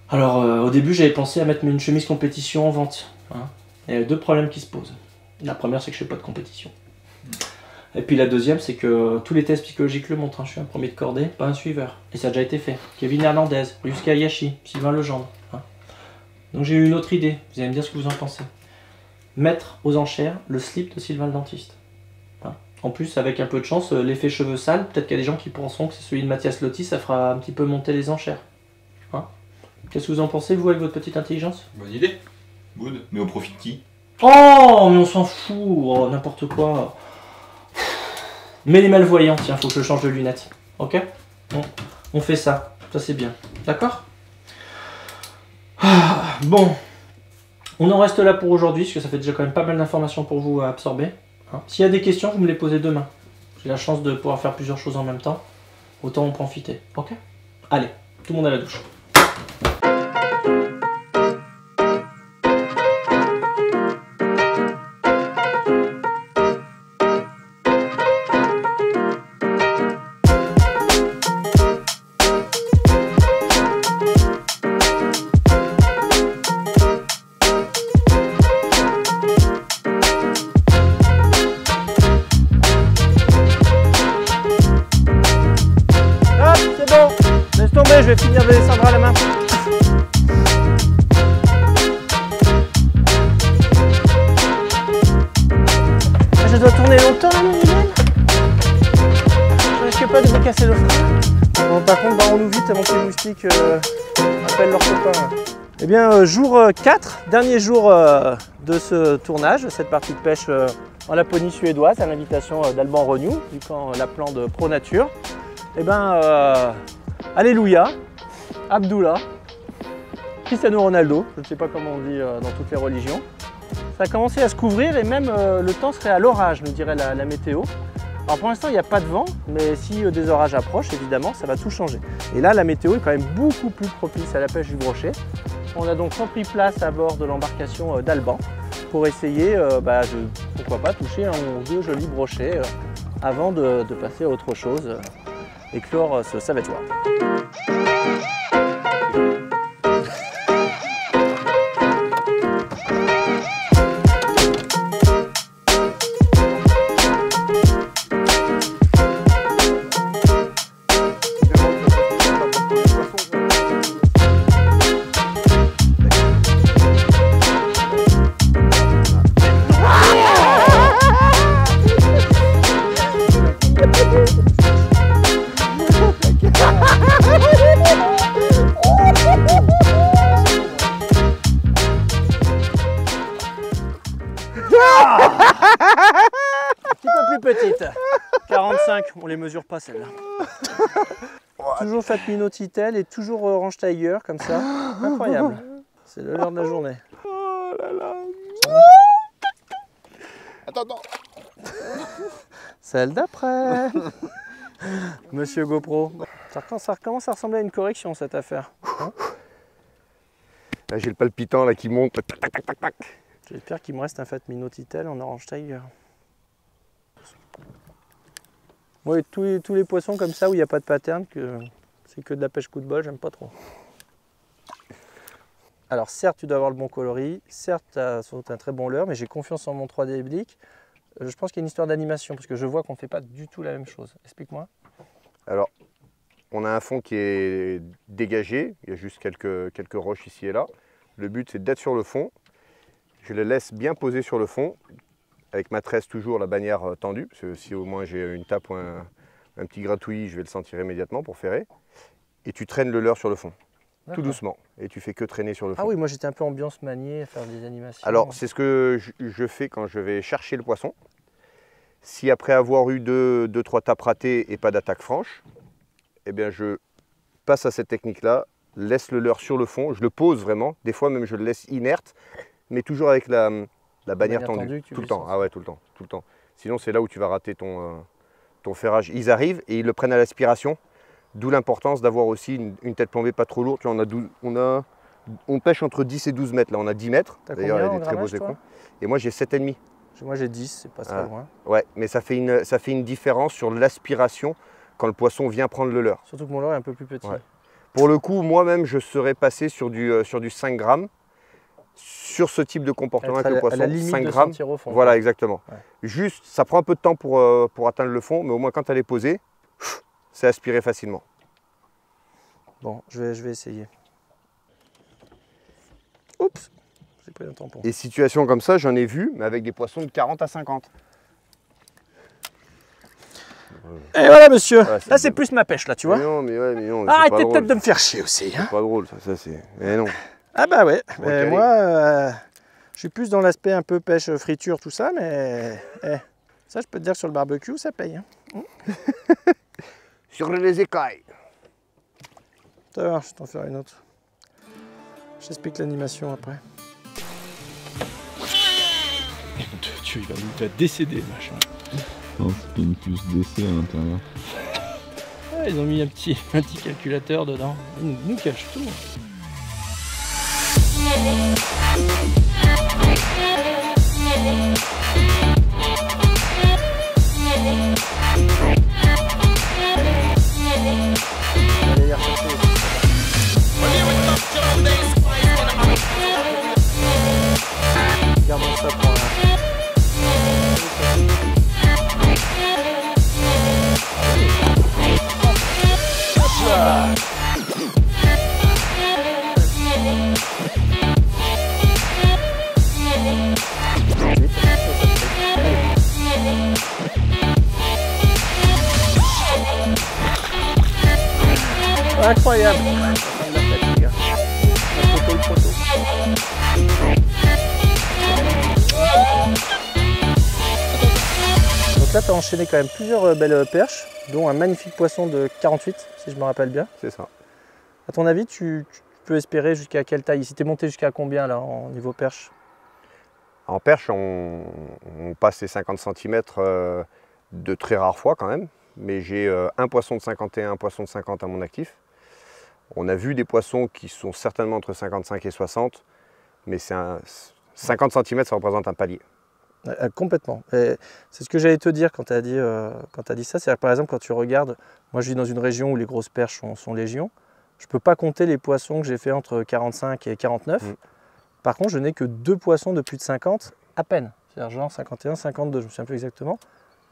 Alors, au début, j'avais pensé à mettre une chemise compétition en vente. Hein. Il y a deux problèmes qui se posent. La première, c'est que je fais pas de compétition. Et puis la deuxième, c'est que tous les tests psychologiques le montrent. Hein. Je suis un premier de cordée, pas un suiveur. Et ça a déjà été fait. Kevin Hernandez, Yusuke Hayashi, Sylvain Legendre. Hein. Donc j'ai eu une autre idée. Vous allez me dire ce que vous en pensez. Mettre aux enchères le slip de Sylvain le dentiste. Hein. En plus, avec un peu de chance, l'effet cheveux sales, peut-être qu'il y a des gens qui penseront que c'est celui de Mathias Lotti, ça fera un petit peu monter les enchères. Hein. Qu'est-ce que vous en pensez, vous, avec votre petite intelligence? Bonne idée. Good. Mais au profit de qui? Oh, mais on s'en fout, oh, n'importe quoi. Mets les malvoyants, tiens, faut que je change de lunettes. Ok? On fait ça, ça c'est bien. D'accord? Bon, on en reste là pour aujourd'hui, parce que ça fait déjà quand même pas mal d'informations pour vous à absorber. Hein. S'il y a des questions, vous me les posez demain. J'ai la chance de pouvoir faire plusieurs choses en même temps. Autant en profiter. Ok? Allez, tout le monde à la douche. Je vais finir de descendre à la main. Je dois tourner longtemps là, mon Miguel. Je risque pas de me casser le frein. Bon, par contre, barrons-nous vite avant que les moustiques appellent leurs copains. Eh bien, jour 4, dernier jour de ce tournage, cette partie de pêche en Laponie suédoise, à l'invitation d'Alban Rognoux, du camp Lapland de Pro Nature. Eh bien, Alléluia, Abdullah, Cristiano Ronaldo, je ne sais pas comment on dit dans toutes les religions. Ça a commencé à se couvrir et même le temps serait à l'orage, nous dirait la météo. Alors pour l'instant il n'y a pas de vent, mais si des orages approchent, évidemment, ça va tout changer. Et là la météo est quand même beaucoup plus propice à la pêche du brochet. On a donc repris place à bord de l'embarcation d'Alban pour essayer, pourquoi pas, toucher un ou deux jolis brochets avant de passer à autre chose et clore ce Savage World. Un petit peu plus petite, 45, on les mesure pas celles-là. Toujours Fat Minotitel et toujours Orange Tiger comme ça, incroyable. C'est l'heure de la journée. Oh là là. Attends. Celle d'après. Monsieur GoPro. Ça recommence à ressembler à une correction cette affaire. Hein, là j'ai le palpitant là qui monte. j'espère qu'il me reste un Fat Minotitel en Orange Tiger. Oui, tous les poissons comme ça où il n'y a pas de pattern, c'est que de la pêche coup de bol, j'aime pas trop. Alors certes, tu dois avoir le bon coloris, certes, tu as un très bon leurre, mais j'ai confiance en mon 3D Oblique. Je pense qu'il y a une histoire d'animation, parce que je vois qu'on ne fait pas du tout la même chose. Explique-moi. Alors, on a un fond qui est dégagé, il y a juste quelques roches ici et là. Le but, c'est d'être sur le fond. Je le laisse bien poser sur le fond, avec ma tresse toujours, la bannière tendue, parce que si au moins j'ai une tape ou un petit gratouillis, je vais le sentir immédiatement pour ferrer. Et tu traînes le leurre sur le fond, tout doucement, et tu fais que traîner sur le fond. Ah oui, moi j'étais un peu ambiance maniée à faire des animations. Alors c'est ce que je fais quand je vais chercher le poisson. Si après avoir eu deux, trois tapes ratées et pas d'attaque franche, eh bien je passe à cette technique-là, laisse le leurre sur le fond, je le pose vraiment, des fois même je le laisse inerte, mais toujours avec la bannière tendue, tout le temps. Ah ouais, tout le temps. Sinon c'est là où tu vas rater ton ferrage. Ils arrivent et ils le prennent à l'aspiration, d'où l'importance d'avoir aussi une tête plombée pas trop lourde. On pêche entre 10 et 12 mètres, là on a 10 mètres, d'ailleurs il y a des très beaux écrans. Et moi j'ai 7,5. Moi j'ai 10, c'est pas très loin. Ouais, mais ça fait une différence sur l'aspiration quand le poisson vient prendre le leurre. Surtout que mon leurre est un peu plus petit. Ouais. Pour le coup, moi-même, je serais passé sur du 5 grammes. Sur ce type de comportement avec le poisson, à la limite 5 de grammes. sentir au fond. Voilà, exactement. Ouais. Juste, ça prend un peu de temps pour atteindre le fond, mais au moins quand elle est posée, c'est aspiré facilement. Bon, je vais essayer. Oups, j'ai pris un tampon. Et situations comme ça, j'en ai vu, mais avec des poissons de 40 à 50. Et voilà, monsieur. Ouais, là, c'est plus ma pêche, là, tu vois. Mais non, mais non. Arrêtez peut-être de me faire chier aussi. Hein. C'est pas drôle, ça c'est. Mais non. Ah bah ouais. Okay. Moi, je suis plus dans l'aspect un peu pêche, friture, tout ça, mais ça, je peux te dire que sur le barbecue, ça paye. Hein. Sur les écailles. Ça va, je vais t'en faire une autre. J'explique l'animation après. Dieu, il va nous décéder, machin. Non, c'est pas une puce d'essai à l'intérieur. Ah, ils ont mis un petit calculateur dedans. Ils nous cachent tout. Allez les rechercher. Gardons ça pour un... Incroyable. Donc là, tu as enchaîné quand même plusieurs belles perches, dont un magnifique poisson de 48, si je me rappelle bien. C'est ça. À ton avis, tu peux espérer jusqu'à quelle taille? Si tu es monté jusqu'à combien là en niveau perche? En perche, on passe les 50 cm de très rares fois quand même. Mais j'ai un poisson de 51, un poisson de 50 à mon actif. On a vu des poissons qui sont certainement entre 55 et 60, mais 50 cm, ça représente un palier. Complètement. C'est ce que j'allais te dire quand tu as dit ça. C'est-à-dire par exemple, quand tu regardes, moi je vis dans une région où les grosses perches sont légion. Je ne peux pas compter les poissons que j'ai fait entre 45 et 49. Par contre, je n'ai que 2 poissons de plus de 50 à peine. C'est-à-dire genre 51, 52, je ne me souviens plus exactement.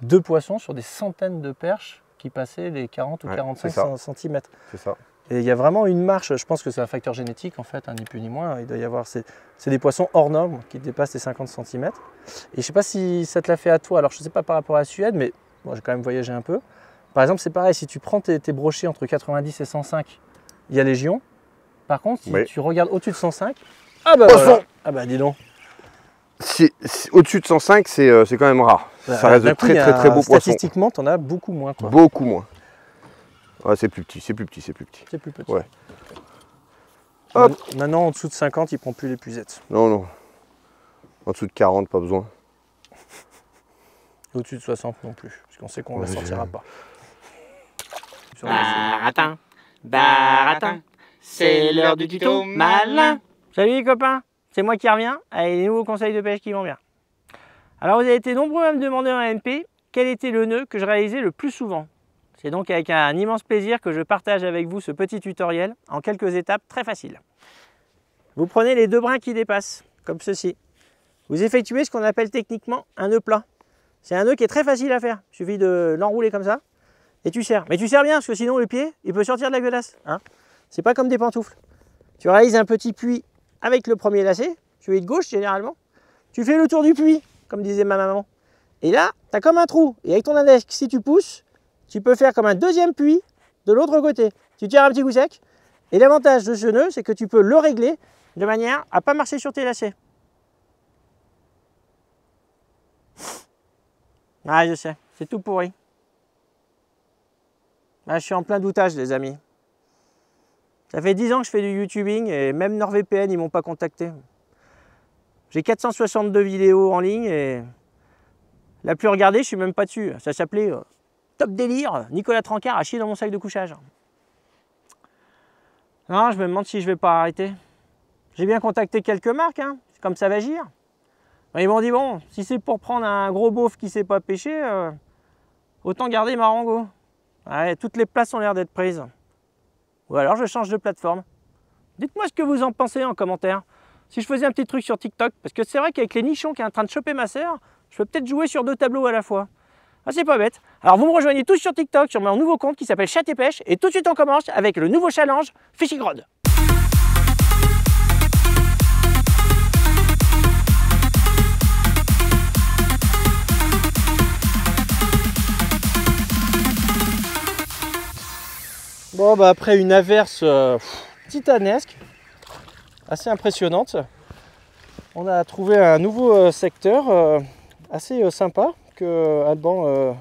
2 poissons sur des centaines de perches qui passaient les 40 ou 45 cm. C'est ça. Et il y a vraiment une marche, je pense que c'est un facteur génétique en fait, hein, ni plus ni moins. Il doit y avoir, c'est des poissons hors normes qui dépassent les 50 cm. Et je ne sais pas si ça te l'a fait à toi, alors je ne sais pas par rapport à la Suède, mais moi j'ai quand même voyagé un peu. Par exemple, c'est pareil, si tu prends tes brochets entre 90 et 105, il y a légion. Par contre, si tu regardes au-dessus de 105, ah bah voilà. Ah bah dis donc. Au-dessus de 105, c'est quand même rare. Ça reste de très beaux poissons. Statistiquement, tu en as beaucoup moins. Quoi. Beaucoup moins. Ouais, c'est plus petit, c'est plus petit. C'est plus petit. Ouais. Hop. Maintenant, en dessous de 50, il ne prend plus les puzettes. Non. En dessous de 40, pas besoin. Au-dessus de 60 non plus, parce qu'on sait qu'on ne la sortira pas. Baratin, c'est l'heure du tuto malin. Salut les copains, c'est moi qui reviens avec les nouveaux conseils de pêche qui vont bien. Alors vous avez été nombreux à me demander en MP quel était le nœud que je réalisais le plus souvent. C'est donc avec un immense plaisir que je partage avec vous ce petit tutoriel en quelques étapes très faciles. Vous prenez les 2 brins qui dépassent, comme ceci. Vous effectuez ce qu'on appelle techniquement un nœud plat. C'est un nœud qui est très facile à faire. Il suffit de l'enrouler comme ça et tu serres. Mais tu serres bien parce que sinon le pied, il peut sortir de la godasse. Hein, c'est pas comme des pantoufles. Tu réalises un petit puits avec le premier lacet, tu es de gauche généralement. Tu fais le tour du puits, comme disait ma maman. Et là, tu as comme un trou. Et avec ton index, si tu pousses, tu peux faire comme un deuxième puits de l'autre côté. Tu tires un petit coup sec. Et l'avantage de ce nœud, c'est que tu peux le régler de manière à ne pas marcher sur tes lacets. Ah, je sais, c'est tout pourri. Ah, je suis en plein doutage, les amis. Ça fait 10 ans que je fais du YouTubing et même NordVPN, ils ne m'ont pas contacté. J'ai 462 vidéos en ligne et la plus regardée, je ne suis même pas dessus. Ça s'appelait Top Délire, Nicolas Trancard a chié dans mon sac de couchage. Non, je me demande si je ne vais pas arrêter. J'ai bien contacté quelques marques, hein, comme ça va agir. Ils m'ont dit, bon, si c'est pour prendre un gros beauf qui ne sait pas pêcher, autant garder Marengo. Ouais, toutes les places ont l'air d'être prises. Ou alors je change de plateforme. Dites-moi ce que vous en pensez en commentaire. Si je faisais un petit truc sur TikTok, parce que c'est vrai qu'avec les nichons qui est en train de choper ma sœur, je peux peut-être jouer sur 2 tableaux à la fois. Ah, c'est pas bête. Alors vous me rejoignez tous sur TikTok, sur mon nouveau compte qui s'appelle Chat et Pêche, et tout de suite on commence avec le nouveau challenge Fishing Rod. Bon, bah après une averse titanesque, assez impressionnante, on a trouvé un nouveau secteur assez sympa que Alban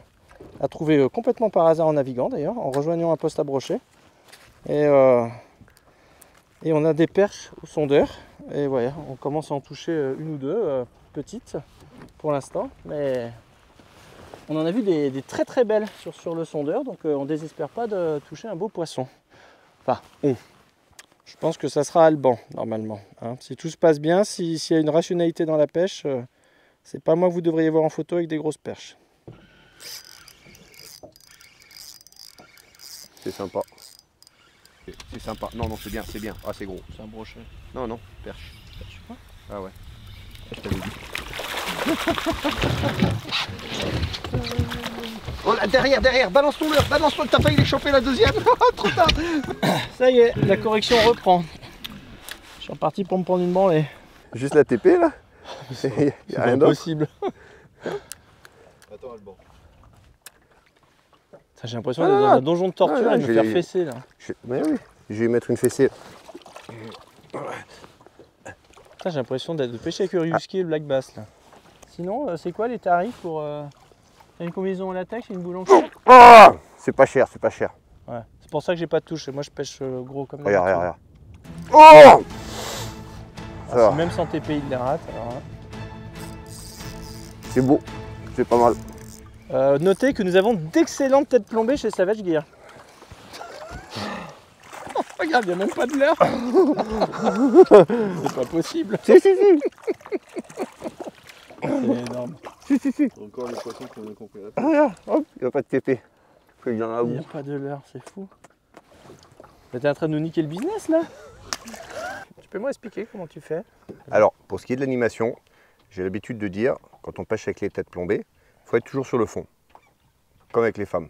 a trouvé complètement par hasard en naviguant d'ailleurs, en rejoignant un poste à brochet. Et on a des perches au sondeur. Et voilà, on commence à en toucher une ou deux petites pour l'instant, mais on en a vu des très très belles sur le sondeur, donc on ne désespère pas de toucher un beau poisson. Enfin, je pense que ça sera Alban normalement. Hein. Si tout se passe bien, s'il y a une rationalité dans la pêche, c'est pas moi que vous devriez voir en photo avec des grosses perches. C'est sympa. C'est sympa. Non, non, c'est bien, c'est bien. Ah, c'est gros. C'est un brochet. Non, non, perche. Perche quoi ? Ah ouais. Je t'avais dit. Oh là, derrière, balance ton leurre, t'as failli les choper la deuxième. Trop tard. Ça y est, la correction reprend. Je suis reparti pour me prendre une branlée. Juste la TP là. Il y a rien d'autre. Impossible. Attends, Alban. J'ai l'impression d'être dans un donjon de torture et de me faire fesser là. Mais oui, je vais mettre une fessée. J'ai l'impression de pêcher avec le Ryuski et le Black Bass là. Sinon, c'est quoi les tarifs pour une combinaison en latex et une boule en cuir ? Oh, c'est pas cher, c'est pas cher. Ouais, c'est pour ça que j'ai pas de touche. Moi je pêche gros comme ça. Regarde. Oh, si même sans TP il les rate. Alors, hein. C'est beau, c'est pas mal. Notez que nous avons d'excellentes têtes plombées chez Savage Gear. Regarde, il n'y a même pas de leurre. C'est pas possible. Si. C'est énorme. Si. Encore les poissons qui ont compris la pêche. Regarde, hop, il n'y a pas de TP. Il y en a Il n'y a pas de leurre, c'est fou. T'es en train de nous niquer le business là. Tu peux m'expliquer comment tu fais? Alors, pour ce qui est de l'animation, j'ai l'habitude de dire, quand on pêche avec les têtes plombées, il faut être toujours sur le fond, comme avec les femmes.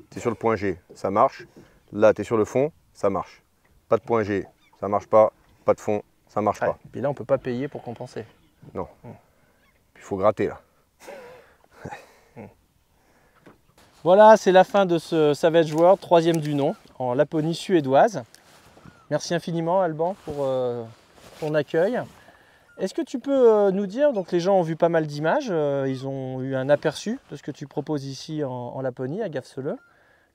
Tu es sur le point G, ça marche. Là, tu es sur le fond, ça marche. Pas de point G, ça marche pas. Pas de fond, ça marche pas. Et puis là, on peut pas payer pour compenser. Non. Il faut gratter là. Voilà, c'est la fin de ce Savage World, 3e du nom, en Laponie suédoise. Merci infiniment Alban pour ton accueil. Est-ce que tu peux nous dire, donc les gens ont vu pas mal d'images, ils ont eu un aperçu de ce que tu proposes ici en Laponie, à Gafsele.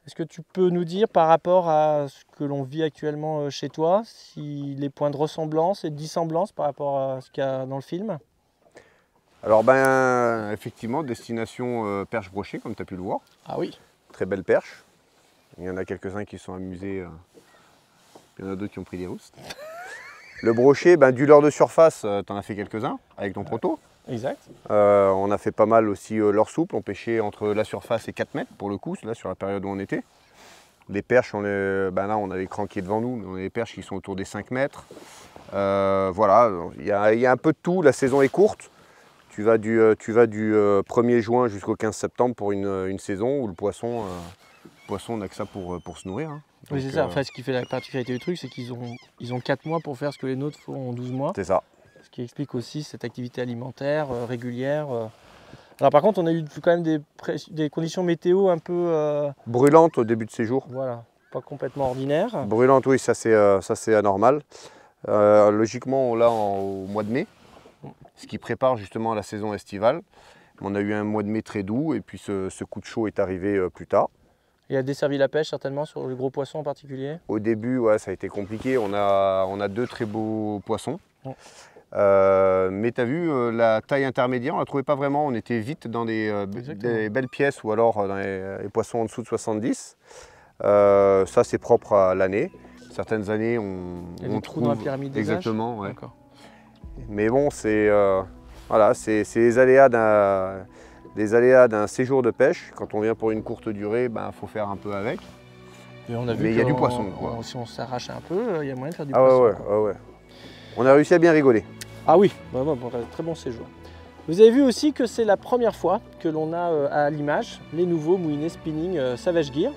Est-ce que tu peux nous dire par rapport à ce que l'on vit actuellement chez toi, si les points de ressemblance et de dissemblance par rapport à ce qu'il y a dans le film? Alors effectivement, destination perche brochée, comme tu as pu le voir. Ah oui. Très belle perche. Il y en a quelques-uns qui sont amusés. Il y en a d'autres qui ont pris des roustes. Le brochet, du leurre de surface, tu en as fait quelques-uns avec ton proto. Exact. On a fait pas mal aussi leurre souple. On pêchait entre la surface et 4 mètres pour le coup, là sur la période où on était. Les perches, là on a les cranquiers devant nous, on a des perches qui sont autour des 5 mètres. Voilà, il y a un peu de tout. La saison est courte. Tu vas du 1er juin jusqu'au 15 septembre pour une saison où le poisson n'a que ça pour se nourrir. Hein. Oui, c'est ça. Enfin, ce qui fait la particularité du truc, c'est qu'ils ont 4 mois pour faire ce que les nôtres font en 12 mois. C'est ça. Ce qui explique aussi cette activité alimentaire régulière. Alors par contre, on a eu quand même des conditions météo un peu... brûlantes au début de séjour. Voilà, pas complètement ordinaires. Brûlantes, oui, ça c'est anormal. Logiquement, on l'a au mois de mai, ce qui prépare justement la saison estivale. On a eu un mois de mai très doux et puis ce coup de chaud est arrivé plus tard. Il a desservi la pêche certainement sur les gros poissons en particulier? Au début, ouais, ça a été compliqué. On a 2 très beaux poissons. Oh. Mais tu as vu, la taille intermédiaire, on ne la trouvait pas vraiment. On était vite dans des belles pièces ou alors dans les poissons en dessous de 70. Ça, c'est propre à l'année. Certaines années, on trouve dans la pyramide des exactement. Ouais. D'accord. Mais bon, c'est les aléas des aléas d'un séjour de pêche. Quand on vient pour une courte durée, il faut faire un peu avec. Et on a vu Mais il y a du poisson, quoi. Si on s'arrache un peu, il y a moyen de faire du Ah poisson. ouais. On a réussi à bien rigoler. Ah oui, vraiment, très bon séjour. Vous avez vu aussi que c'est la première fois que l'on a à l'image les nouveaux moulinets spinning Savage Gear.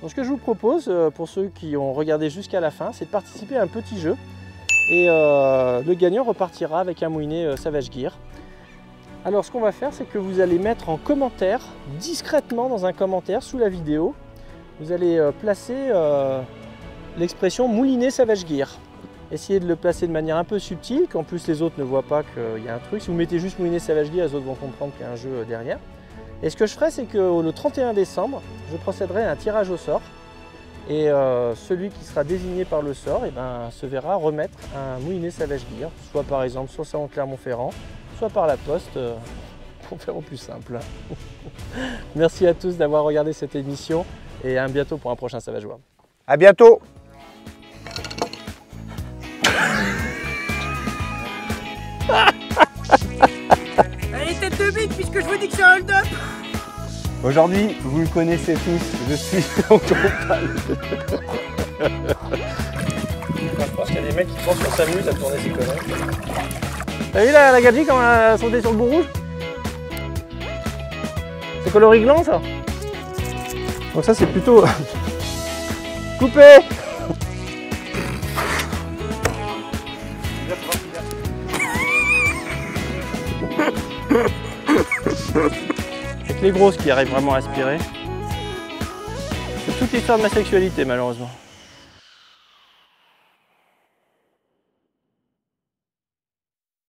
Donc ce que je vous propose, pour ceux qui ont regardé jusqu'à la fin, c'est de participer à un petit jeu. Et le gagnant repartira avec un moulinet Savage Gear. Alors ce qu'on va faire, c'est que vous allez mettre en commentaire, discrètement dans un commentaire sous la vidéo, vous allez placer l'expression moulinet Savage Gear. Essayez de le placer de manière un peu subtile, qu'en plus les autres ne voient pas qu'il y a un truc. Si vous mettez juste moulinet Savage Gear, les autres vont comprendre qu'il y a un jeu derrière. Et ce que je ferai, c'est que le 31 décembre, je procéderai à un tirage au sort. Et celui qui sera désigné par le sort se verra remettre un moulinet Savage Gear, soit par exemple sur Salon de Clermont-Ferrand, soit par la poste, pour faire au plus simple. Merci à tous d'avoir regardé cette émission et à bientôt pour un prochain Savage World. À bientôt. Allez, tête de bite, puisque je vous dis que c'est un hold-up. Aujourd'hui, vous le connaissez tous, je suis en campagne. Je pense qu'il y a des mecs qui pensent qu'on s'amuse à tourner ces conneries. T'as vu la gadji quand elle a sauté sur le bout rouge? C'est coloriglant ça? Donc ça c'est plutôt... Coupé. C'est que les grosses qui arrivent vraiment à aspirer. C'est toute l'histoire de ma sexualité malheureusement.